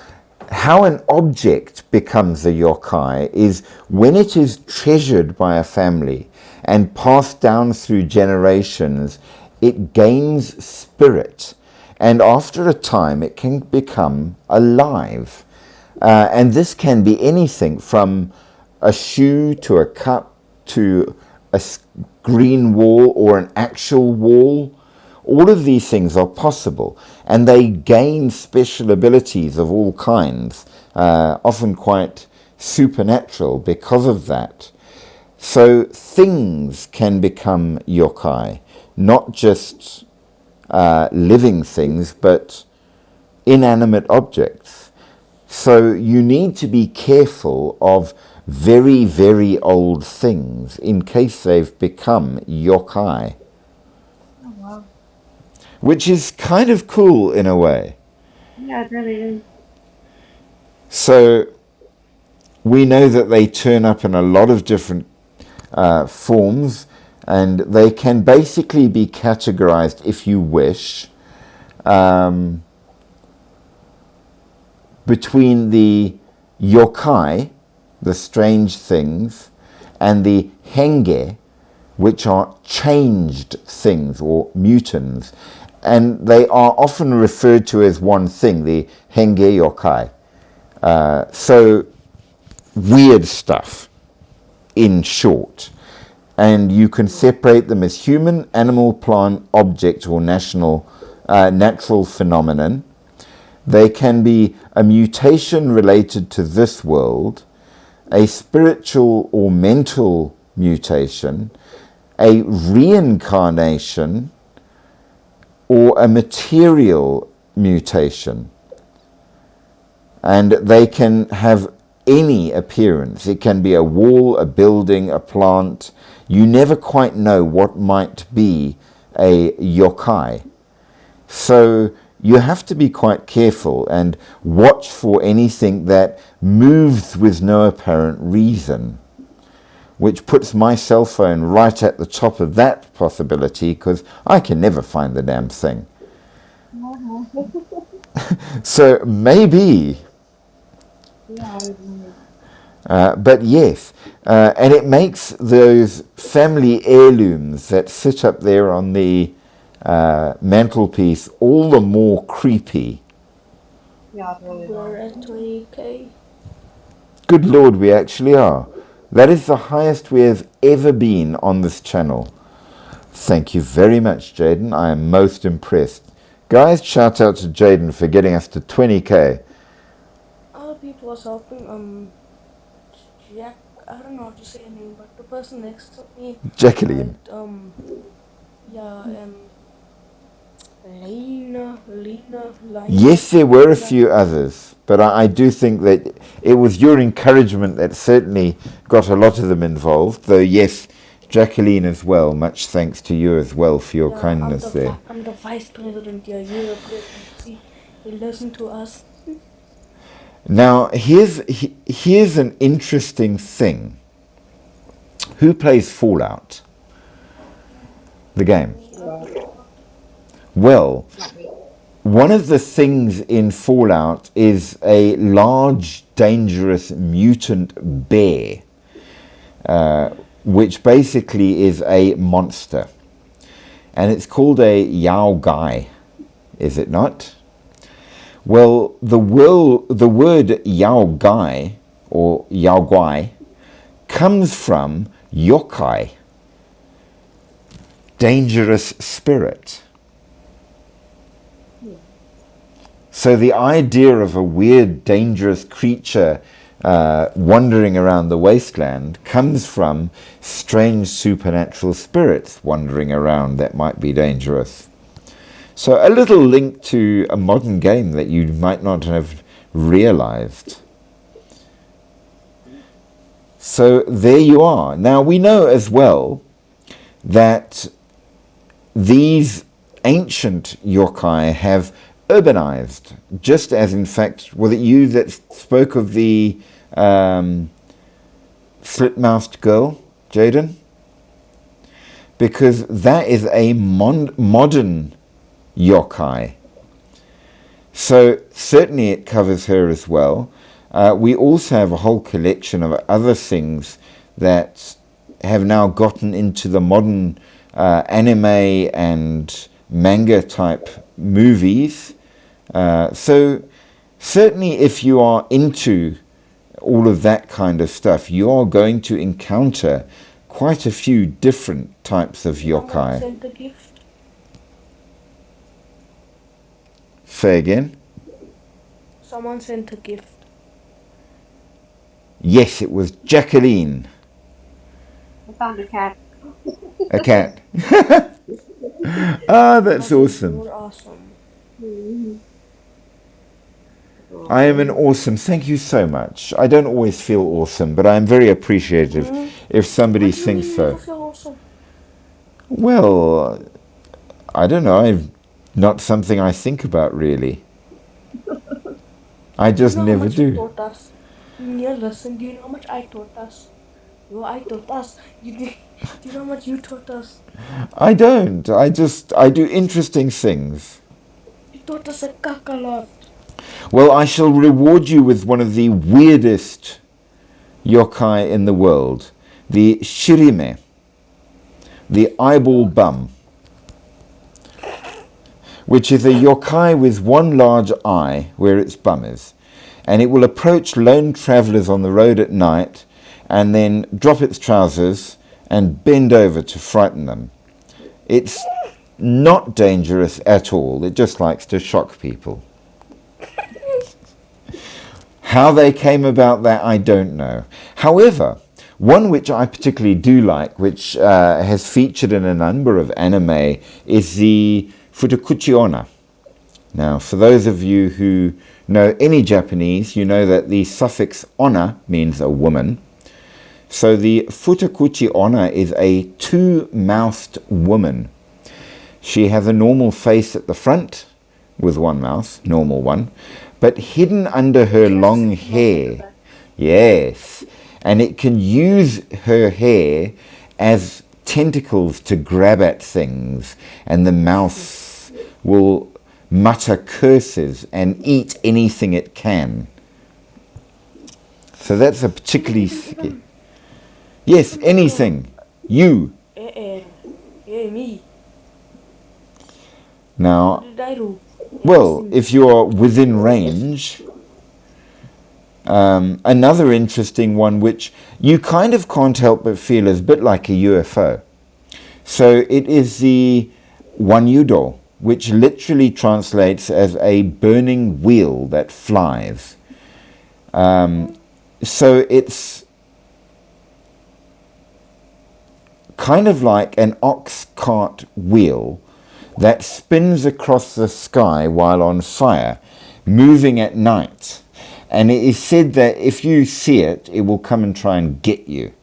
how an object becomes a yokai is when it is treasured by a family and passed down through generations, it gains spirit. And after a time, it can become alive. And this can be anything from a shoe to a cup to a green wall or an actual wall. All of these things are possible, and they gain special abilities of all kinds, often quite supernatural because of that. So things can become yokai, not just living things, but inanimate objects. So you need to be careful of very, very old things in case they've become yokai. Oh, wow. Which is kind of cool in a way. Yeah, it really is. So we know that they turn up in a lot of different forms, and they can basically be categorized, if you wish, between the yokai, the strange things, and the henge, which are changed things or mutants. And they are often referred to as one thing, the henge yokai. So weird stuff, in short. And you can separate them as human, animal, plant, object, or natural phenomenon. They can be a mutation related to this world, a spiritual or mental mutation, a reincarnation, or a material mutation. And they can have any appearance. It can be a wall, a building, a plant. You never quite know what might be a yokai. So you have to be quite careful and watch for anything that moves with no apparent reason, which puts my cell phone right at the top of that possibility, because I can never find the damn thing. So maybe. Yeah, But yes, and it makes those family heirlooms that sit up there on the mantelpiece, all the more creepy. Yeah, it really We're was. at 20k. Good Lord, we actually are. That is the highest we have ever been on this channel. Thank you very much, Jaden. I am most impressed. Guys, shout out to Jaden for getting us to 20k. Other people was helping, Jack, I don't know how to say her name, but the person next to me, Jacqueline. yeah, Lena. Yes, there were a few others, but I do think that it was your encouragement that certainly got a lot of them involved, though yes, Jacqueline as well, much thanks to you as well for your kindness there. I'm the vice president, yeah, you're a president. See, you listen to us. Now, here's an interesting thing. Who plays Fallout? The game. Well, one of the things in Fallout is a large, dangerous mutant bear, which basically is a monster. And it's called a Yao Gai, is it not? Well, the word Yao Gai, or Yao Guai, comes from yokai, dangerous spirit. So the idea of a weird, dangerous creature wandering around the wasteland comes from strange supernatural spirits wandering around that might be dangerous. So a little link to a modern game that you might not have realized. So there you are. Now we know as well that these ancient yokai have urbanized, just as in fact, was it you that spoke of the slit-mouthed girl, Jaden? Because that is a modern yokai. So certainly it covers her as well. We also have a whole collection of other things that have now gotten into the modern anime and manga type movies. So certainly if you are into all of that kind of stuff, you are going to encounter quite a few different types of Someone yokai. sent a gift. Say again? Someone sent a gift. Yes, it was Jacqueline. I found a cat. A cat. Ah, that's awesome. You're awesome. I am an awesome. Thank you so much. I don't always feel awesome, but I am very appreciative if somebody What do you thinks mean you so. never feel awesome? Well, I don't know. Not something I think about really. I just You know how never much you do. taught us? Yeah, listen, do you know how much I taught us? Well, I taught us. Do you know how much you taught us? I don't. I do interesting things. You taught us a lot. Well, I shall reward you with one of the weirdest yokai in the world. The Shirime. The eyeball bum. Which is a yokai with one large eye where its bum is. And it will approach lone travelers on the road at night and then drop its trousers and bend over to frighten them. It's not dangerous at all. It just likes to shock people. How they came about that, I don't know. However, one which I particularly do like, which has featured in a number of anime, is the Futakuchi Onna. Now, for those of you who know any Japanese, you know that the suffix onna means a woman. So the Futakuchi Onna is a two-mouthed woman. She has a normal face at the front with one mouth, normal one, but hidden under her long hair. Yes, and it can use her hair as tentacles to grab at things, and the mouth will mutter curses and eat anything it can. So that's a particularly... Yes, anything. You. Me. Now, What did I do? well, if you're within range, another interesting one which you kind of can't help but feel is a bit like a UFO. So it is the Wanyudo, which literally translates as a burning wheel that flies. So it's kind of like an ox cart wheel that spins across the sky while on fire, moving at night. And it is said that if you see it, it will come and try and get you.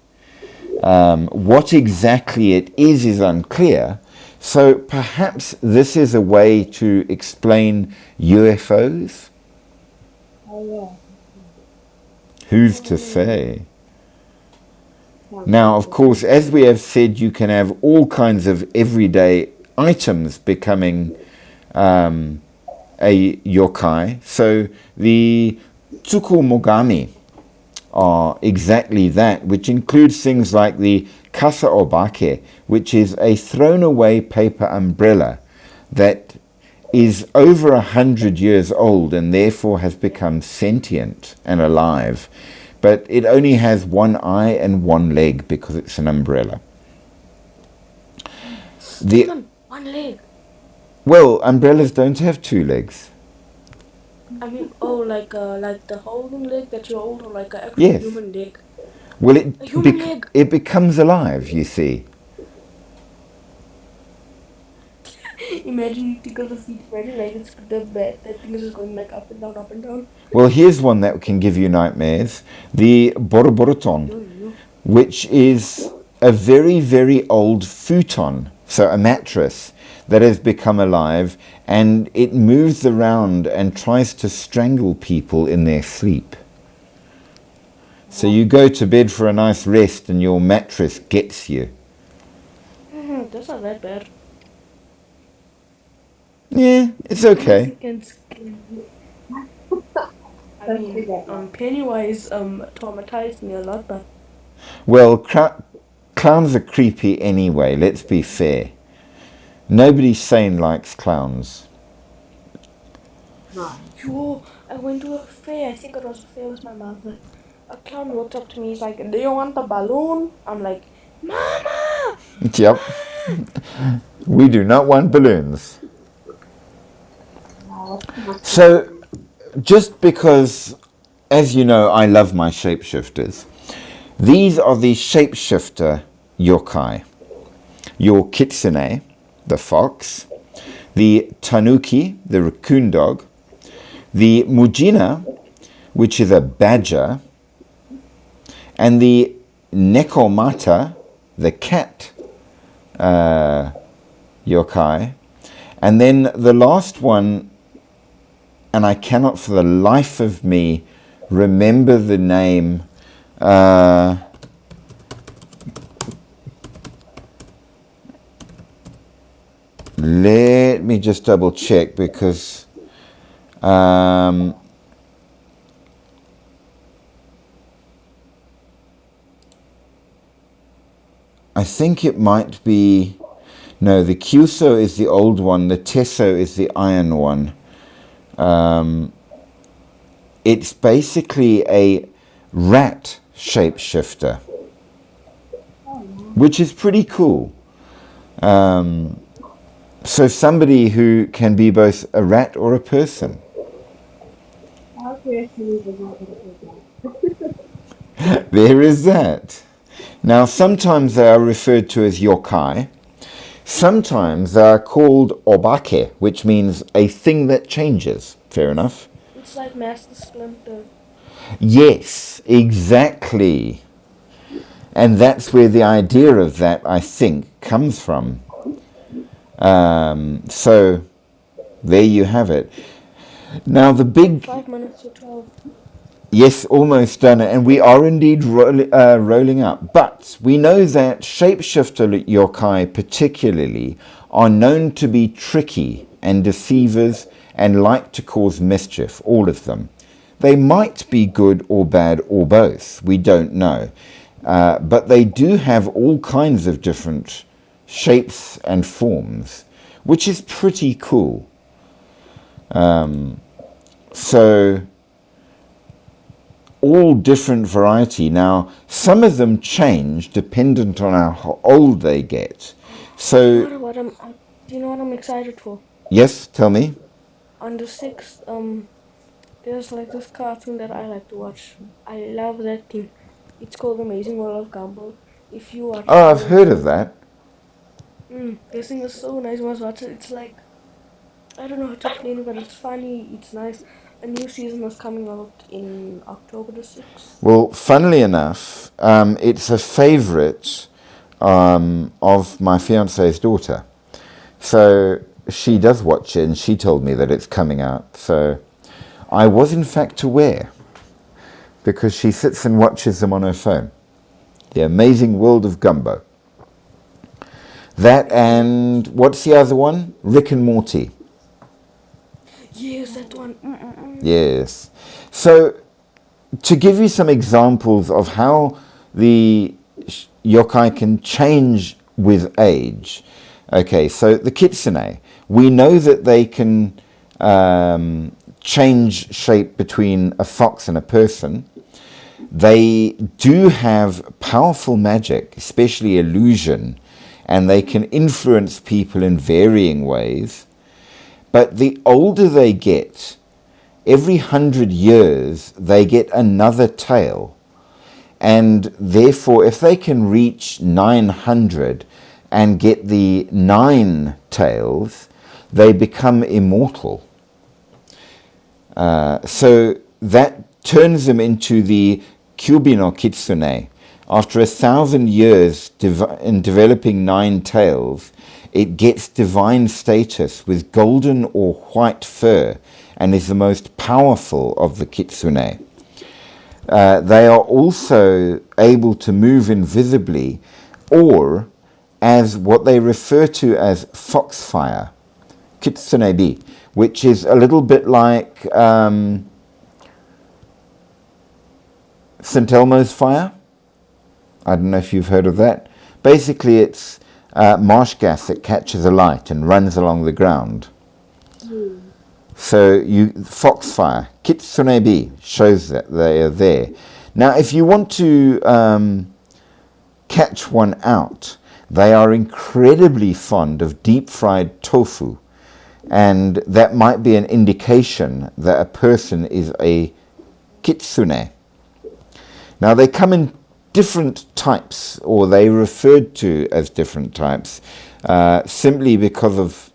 What exactly it is unclear. So perhaps this is a way to explain UFOs? Oh, yeah. Who's to say? Now, of course, as we have said, you can have all kinds of everyday items becoming a yokai. So the tsukumogami are exactly that, which includes things like the kasa obake, which is a thrown-away paper umbrella that is over 100 years old and therefore has become sentient and alive. But it only has one eye and one leg because it's an umbrella. One leg. Well, umbrellas don't have two legs. I mean, oh, like the holding leg that you hold, or like an actual Yes. human leg. Well, A human leg. it becomes alive, you see. Imagine you tickle the feet. Imagine like it's the bed. That thing is just going like up and down, up and down. Well, here's one that can give you nightmares. The boroboroton, which is a very, very old futon, so a mattress that has become alive, and it moves around and tries to strangle people in their sleep. So you go to bed for a nice rest and your mattress gets you. That's not that bad. Yeah, it's okay. I mean, Pennywise traumatized me a lot, but Well, clowns are creepy anyway, let's be fair. Nobody sane likes clowns. yo, I went to a fair. I think it was a fair with my mother. A clown walked up to me. He's like, "Do you want a balloon?" I'm like, "Mama!" Yep. We do not want balloons. So, just because, as you know, I love my shapeshifters, these are the shapeshifter yokai. Your kitsune, the fox, the tanuki, the raccoon dog, the mujina, which is a badger, and the nekomata, the cat yokai. And then the last one, and I cannot for the life of me remember the name. Let me just double check because I think it might be, no, the Kyuso is the old one, the Tesso is the iron one. It's basically a rat shapeshifter, which is pretty cool. So somebody who can be both a rat or a person. There is that. Now, sometimes they are referred to as yokai. Sometimes they are called obake, which means a thing that changes. Fair enough. It's like Master Splinter. Yes, exactly. And that's where the idea of that, I think, comes from. So, there you have it. Now, the big... 5 minutes to 12. Yes, almost done it, and we are indeed rolling up. But we know that shapeshifter yokai particularly are known to be tricky and deceivers and like to cause mischief, all of them. They might be good or bad or both, we don't know. But they do have all kinds of different shapes and forms, which is pretty cool. So all different variety. Now, some of them change dependent on how old they get. So, Do you know what I'm excited for? yes, tell me. On the 6th, there's like this cartoon that I like to watch. I love that thing. It's called Amazing World of Gumball. If you watch Oh, it, I've heard of that. this thing is so nice. You must watch it. It's like, I don't know how to explain it, but it's funny. It's nice. A new season is coming out in October the 6th. Well, funnily enough, it's a favorite of my fiance's daughter. So she does watch it, and she told me that it's coming out. So I was in fact aware, because she sits and watches them on her phone. The Amazing World of Gumbo. That, and what's the other one? Rick and Morty. Yes, that one. Yes. So, to give you some examples of how the yokai can change with age. Okay, so the kitsune, we know that they can change shape between a fox and a person. They do have powerful magic, especially illusion, and they can influence people in varying ways. But the older they get, every 100 years, they get another tail. And therefore, if they can reach 900 and get the 9 tails, they become immortal. So that turns them into the Kyubi no Kitsune. After 1,000 years in developing 9 tails, it gets divine status with golden or white fur and is the most powerful of the kitsune. They are also able to move invisibly, or as what they refer to as foxfire, kitsunebi, which is a little bit like St. Elmo's fire. I don't know if you've heard of that. Basically, it's marsh gas that catches a light and runs along the ground. So foxfire, kitsunebi, shows that they are there. Now, if you want to catch one out, they are incredibly fond of deep-fried tofu, and that might be an indication that a person is a kitsune. Now, they come in different types, or they referred to as different types, simply because of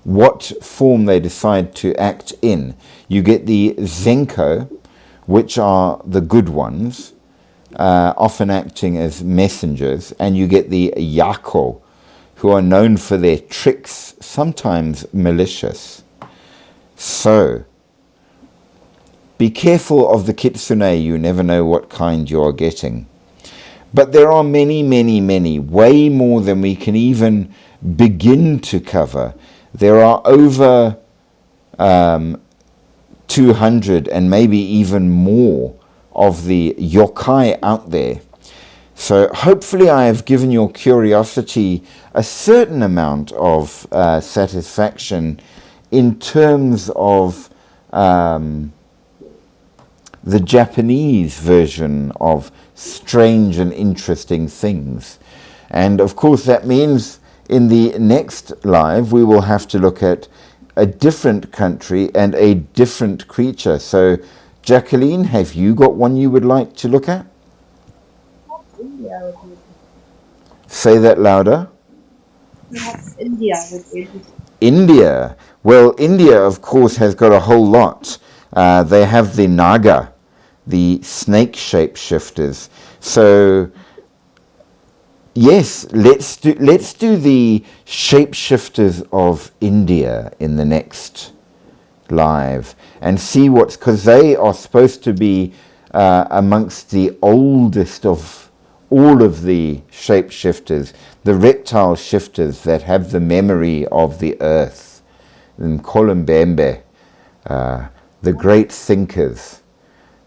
what form they decide to act in. You get the Zenko, which are the good ones, often acting as messengers, and you get the Yako, who are known for their tricks, sometimes malicious. So, be careful of the kitsune, you never know what kind you are getting. But there are many, many, many, way more than we can even begin to cover. There are over 200 and maybe even more of the yokai out there. So hopefully I have given your curiosity a certain amount of satisfaction in terms of the Japanese version of strange and interesting things. And of course that means in the next live we will have to look at a different country and a different creature. So Jacqueline, have you got one you would like to look at? India would be. Say that louder. Perhaps India would be. India. Well, India, of course, has got a whole lot. They have the Naga, the snake shapeshifters. So, yes, let's do the shapeshifters of India in the next live and see what's, because they are supposed to be amongst the oldest of all of the shapeshifters, the reptile shifters that have the memory of the earth, the Mkolombembe, the great thinkers,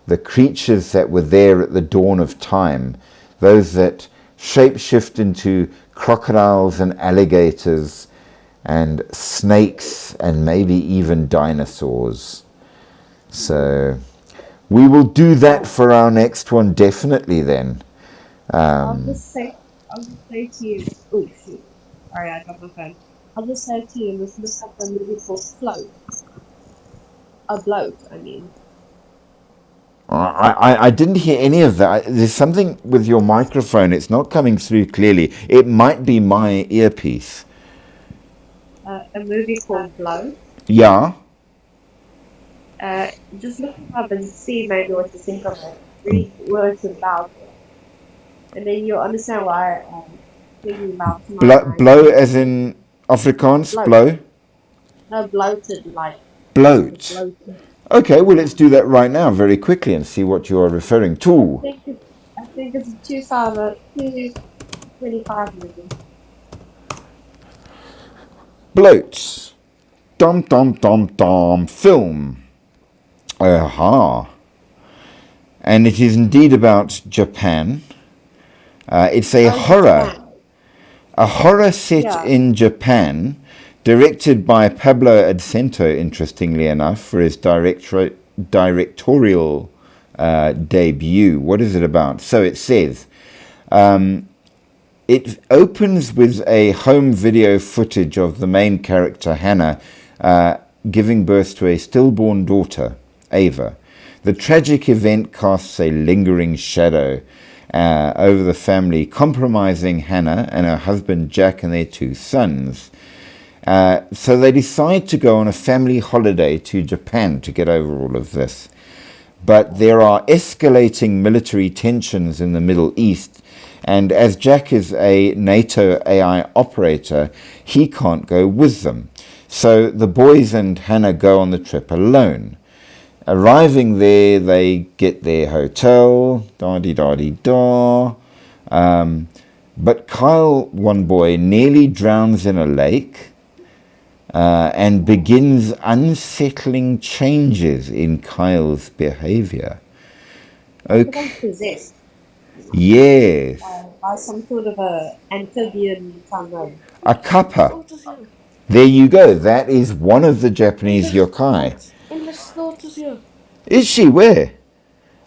the creatures that were there at the dawn of time, those that shapeshift into crocodiles and alligators, and snakes and maybe even dinosaurs. So we will do that for our next one, definitely then. I'll just say to you, oh shoot, sorry, I got my phone. I'll just say to you, let's look up the movie called Float. A bloat, I mean. I didn't hear any of that. There's something with your microphone. It's not coming through clearly. It might be my earpiece. A movie called Bloat. Yeah. Just look it up and see maybe what you think of it. Read what it's about. And then you'll understand why I'm thinking about tonight. Blow as in Afrikaans? Bloat. Blow? No, bloated, like. Bloat. Bloated. Okay, well, let's do that right now very quickly and see what you are referring to. I think it's a 2025 movie. Bloats. Dum dum dum dum. Film. Aha. And it is indeed about Japan. It's a horror. Japan. A horror set in Japan, directed by Pablo Adcento, interestingly enough, for his directorial debut. What is it about? So it says, it opens with a home video footage of the main character, Hannah, giving birth to a stillborn daughter, Ava. The tragic event casts a lingering shadow over the family, compromising Hannah and her husband Jack and their 2 sons. So they decide to go on a family holiday to Japan to get over all of this. But there are escalating military tensions in the Middle East, and as Jack is a NATO AI operator, he can't go with them. So the boys and Hannah go on the trip alone. Arriving there, they get their hotel, da-dee-da-dee-da. But Kyle, one boy, nearly drowns in a lake and begins unsettling changes in Kyle's behavior. Okay. Possessed Yes. by some sort of a amphibian unknown. A kappa. There you go. That is one of the Japanese yokai. Endless Thoughts is here. Is she? Where?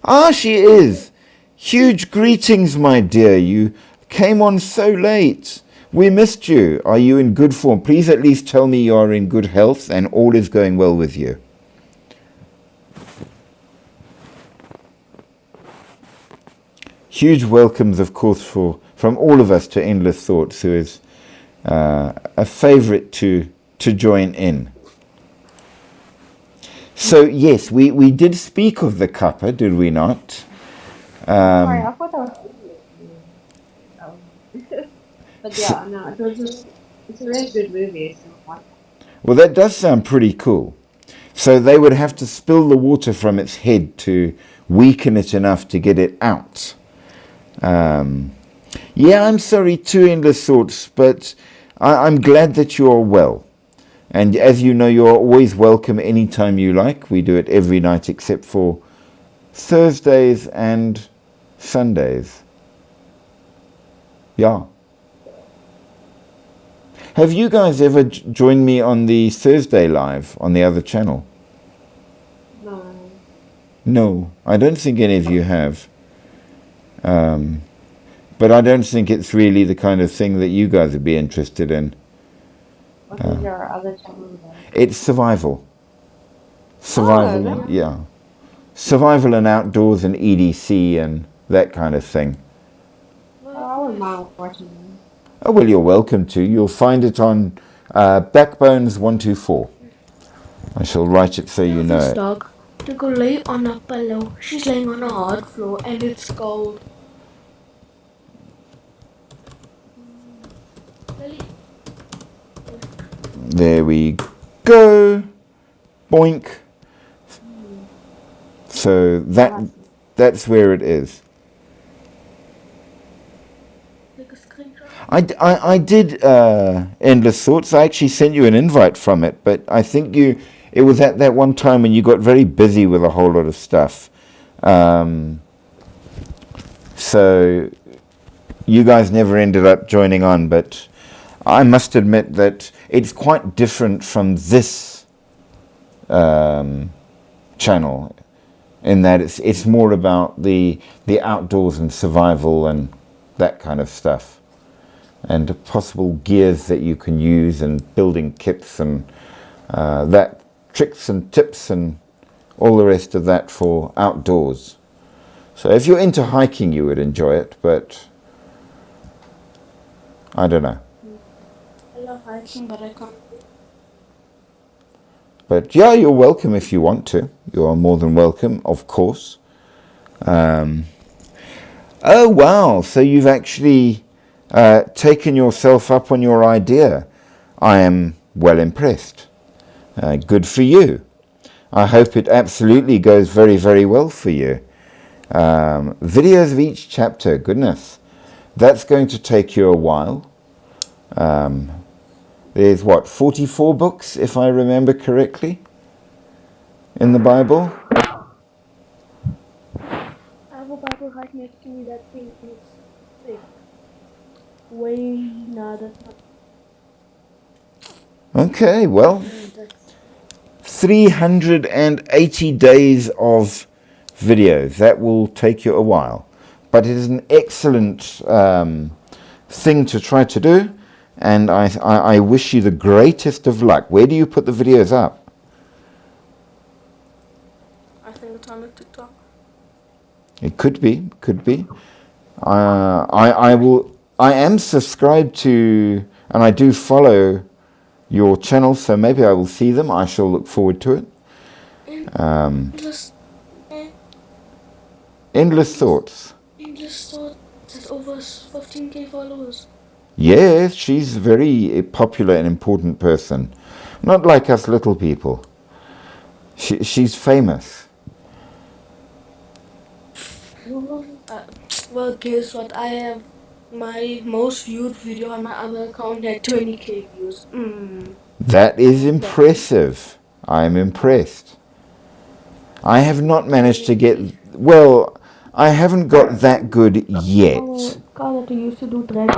Ah, she is. Huge greetings, my dear. You came on so late. We missed you. Are you in good form? Please at least tell me you are in good health and all is going well with you. Huge welcomes, of course, from all of us to Endless Thoughts, who is a favorite to join in. So, yes, we did speak of the kappa, did we not? Sorry, I thought that was. But yeah, no, it's a really good movie. So Well, that does sound pretty cool. So they would have to spill the water from its head to weaken it enough to get it out. Yeah, I'm sorry too, Endless Thoughts, but I'm glad that you're well. And as you know, you're always welcome anytime you like. We do it every night except for Thursdays and Sundays. Yeah. Have you guys ever joined me on the Thursday live on the other channel? no. No, I don't think any of you have. But I don't think it's really the kind of thing that you guys would be interested in. What is your other channel? It's survival. Survival, Oh, yeah. Survival and outdoors and EDC and that kind of thing. Oh, I wouldn't mind watching it. Oh, well, you're welcome to. You'll find it on Backbones 124. I shall write it so you know This it. dog to go lay on a pillow. She's laying on a hard floor and it's cold. Lily. There we go. Boink. So that's where it is. Take a screenshot. I did Endless Thoughts. I actually sent you an invite from it, but I think it was at that one time when you got very busy with a whole lot of stuff. So you guys never ended up joining on, but I must admit that it's quite different from this channel, in that it's more about the outdoors and survival and that kind of stuff, and possible gears that you can use, and building kits and that tricks and tips and all the rest of that for outdoors. So if you're into hiking, you would enjoy it, but I don't know. I love hiking, but I can't. But yeah, you're welcome if you want to. You are more than welcome, of course. Oh wow, so you've actually taken yourself up on your idea. I am well impressed. Good for you. I hope it absolutely goes very, very well for you. Videos of each chapter, goodness. That's going to take you a while. There's what, 44 books, if I remember correctly, in the Bible? I have a Bible right next to me. That thing is thick. Way not that much. Okay, well, 380 days of videos. That will take you a while. But it is an excellent thing to try to do. And I wish you the greatest of luck. Where do you put the videos up? I think it's on the TikTok. It could be, could be. I am subscribed to, and I do follow your channel, so maybe I will see them. I shall look forward to it. Just Endless Thoughts. Endless Thought has over 15k followers. Yes, she's a very popular and important person. Not like us little people. She's famous. Well, guess what? I have my most viewed video on my other account had 20k views. That is impressive. I'm impressed. I have not managed to get... Well, I haven't got that good yet. God, that I used to do drag.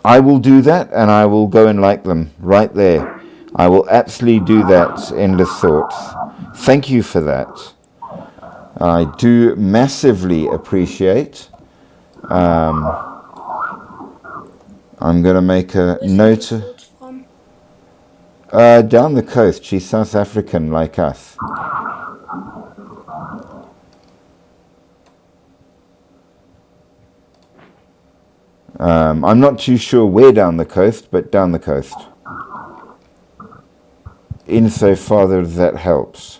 I will do that, and I will go and like them right there. I will absolutely do that, Endless Thoughts. Thank you for that. I do massively appreciate. I'm going to make a note. Down the coast. She's South African like us. I'm not too sure where down the coast, but down the coast. Insofar as that helps.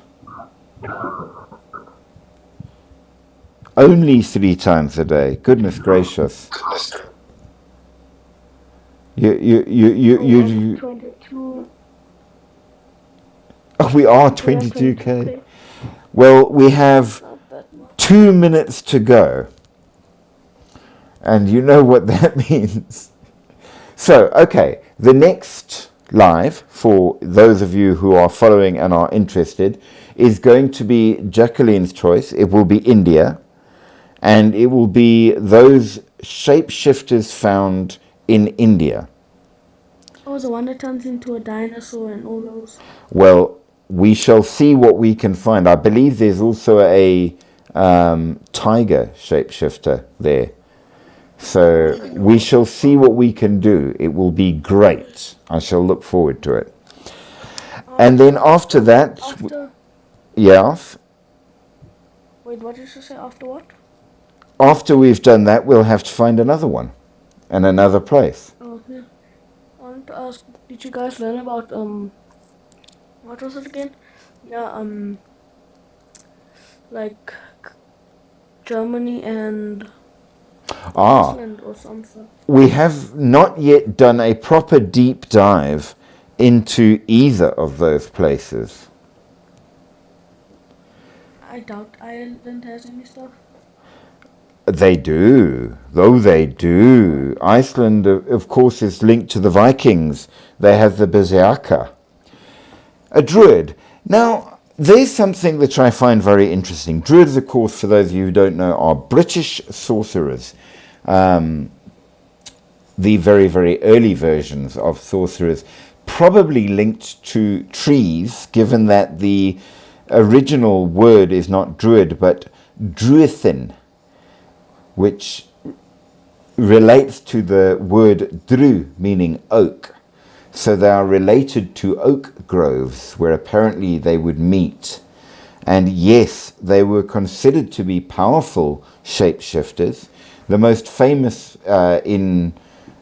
Only 3 times a day. Goodness gracious. You 22. Oh, we are 22k. Well, we have 2 minutes to go. And you know what that means. So, okay, the next live, for those of you who are following and are interested, is going to be Jacqueline's choice. It will be India, and it will be those shapeshifters found in India. Oh, the one that turns into a dinosaur and all those. Well, we shall see what we can find. I believe there's also a tiger shapeshifter there. So we shall see what we can do. It will be great. I shall look forward to it. And then after that... Yes? Wait, what did you say? After what? After we've done that, we'll have to find another one. And another place. Oh, yeah. I wanted to ask, did you guys learn about, what was it again? Yeah, like, Germany and... Iceland or something. We have not yet done a proper deep dive into either of those places. I doubt Ireland has any stuff. They do. Though they do. Iceland, of course, is linked to the Vikings. They have the Berserker. A druid. Now, there's something which I find very interesting. Druids, of course, for those of you who don't know, are British sorcerers. the very, very early versions of sorcerers, probably linked to trees, given that the original word is not druid but druithin, which relates to the word dru, meaning oak. So they are related to oak groves, where apparently they would meet. And yes, they were considered to be powerful shapeshifters. The most famous in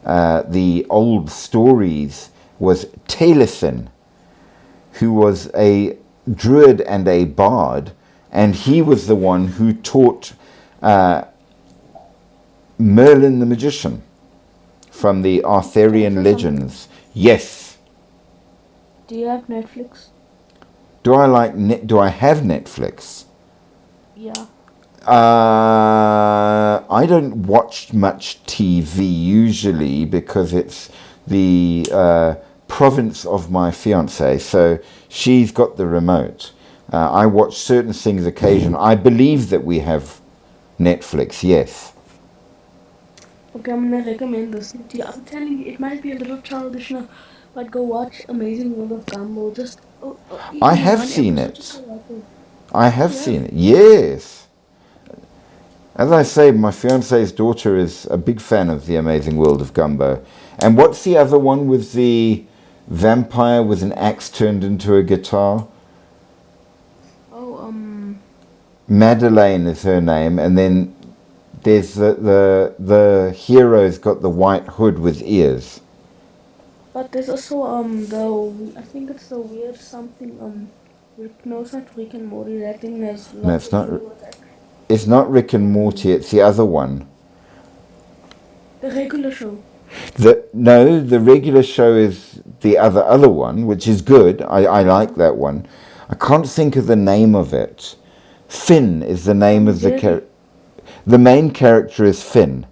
the old stories was Taliesin, who was a druid and a bard, and he was the one who taught Merlin the magician from the Arthurian legends. Yes. Do you have Netflix? Do I have Netflix? Yeah. I don't watch much TV usually because it's the province of my fiance, so she's got the remote. I watch certain things occasionally. I believe that we have Netflix, yes. Okay, I'm gonna recommend this to you. I'm telling you, it might be a little childish now, but go watch Amazing World of Gumball. Just I even have one seen episode, just it. watch it. I have Yeah. seen it, yes. As I say, my fiance's daughter is a big fan of The Amazing World of Gumball. And what's the other one with the vampire with an axe turned into a guitar? Oh, Madeleine is her name, and then there's the hero's got the white hood with ears. but there's also I think it's the weird something no, it's not Rick and Morty. That thing has No, lots it's to not. do with that. It's not Rick and Morty. It's the other one. The regular show. The regular show is the other one, which is good. I like that one. I can't think of the name of it. Finn is the name of the character. The main character is Finn.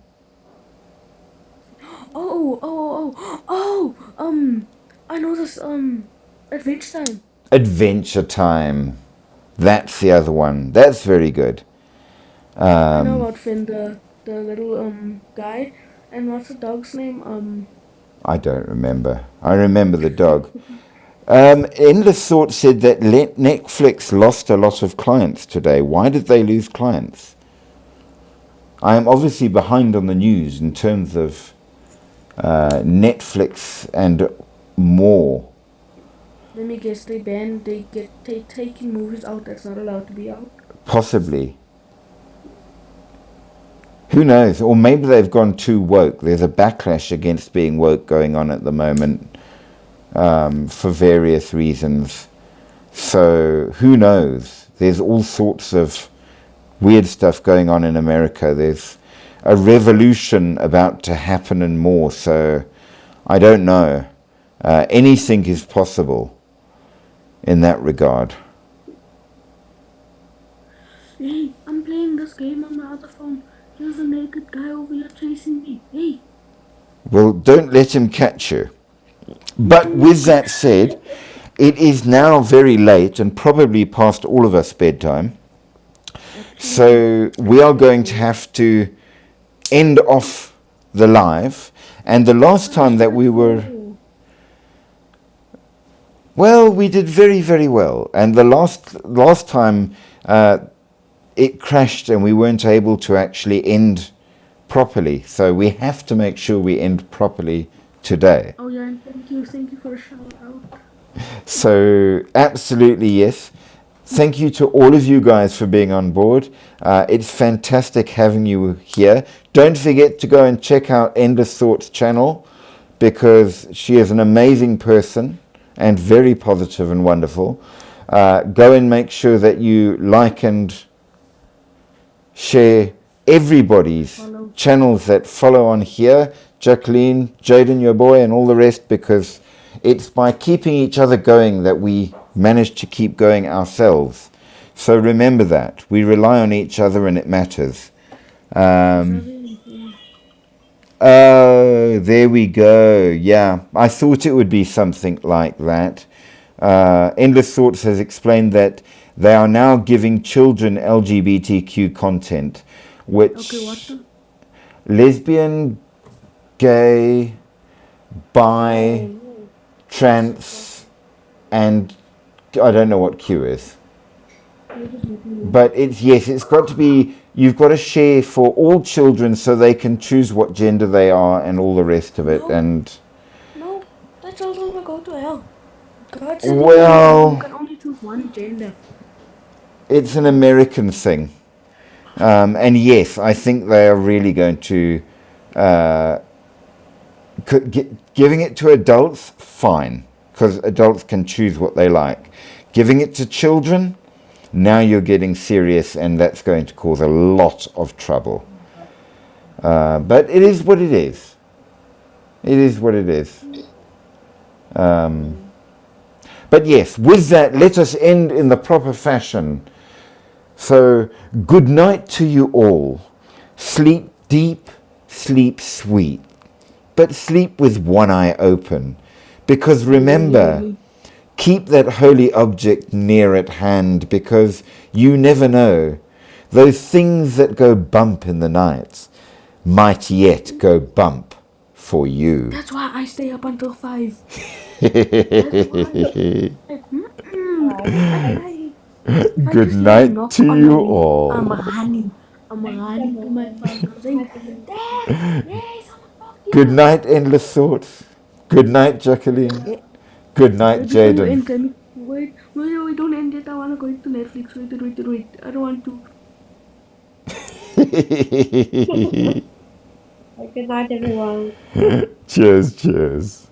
I know this, Adventure Time. Adventure Time. That's the other one. That's very good. I know about Finn, the little, guy. And what's the dog's name? I don't remember. I remember the dog. Endless Thought said that Netflix lost a lot of clients today. Why did they lose clients? I am obviously behind on the news in terms of Netflix and more. Let me guess, they taking movies out that's not allowed to be out. Possibly. Who knows? Or maybe they've gone too woke. There's a backlash against being woke going on at the moment for various reasons. So who knows? There's all sorts of weird stuff going on in America. There's a revolution about to happen and more. So I don't know. Anything is possible in that regard. Hey, I'm playing this game on my other phone. There's a naked guy over here chasing me. Hey. Well, don't let him catch you. But with that said, it is now very late and probably past all of us bedtime. So we are going to have to end off the live. And the last time that we were... Well, we did very, very well. And the last time it crashed and we weren't able to actually end properly. So we have to make sure we end properly today. Oh yeah, and thank you for a shout out. So absolutely yes. Thank you to all of you guys for being on board. It's fantastic having you here. Don't forget to go and check out Endless Thoughts channel because she is an amazing person and very positive and wonderful. Go and make sure that you like and share everybody's channels that follow on here. Jacqueline, Jaden, your boy, and all the rest, because it's by keeping each other going that we manage to keep going ourselves. So remember that. We rely on each other and it matters. Oh, there we go. Yeah, I thought it would be something like that. Endless Thoughts has explained that they are now giving children LGBTQ content, which... Okay, what the? lesbian, gay, bi, trans, and I don't know what Q is. But it's got to be, you've got to share for all children so they can choose what gender they are and all the rest of it. No. And No, that children will go to hell. God said Well- you can only choose one gender. it's an American thing. And yes, I think they are really going to, giving it to adults, fine, because adults can choose what they like. Giving it to children, now you're getting serious, and that's going to cause a lot of trouble. But it is what it is. It is what it is. But yes, with that, let us end in the proper fashion. So, good night to you all. Sleep deep, sleep sweet, but sleep with one eye open. Because remember, keep that holy object near at hand, because you never know. Those things that go bump in the night might yet go bump for you. That's why I stay up until 5. Good night to you all. I'm running to my phone. I'm saying, Dad, there's someone talking. Good night, Endless Thoughts. Good night, Jacqueline. Good night, Before you Jaden. end, can you- Wait, don't end it. I want to go into Netflix. Wait. I don't want to. Good night, everyone. Cheers.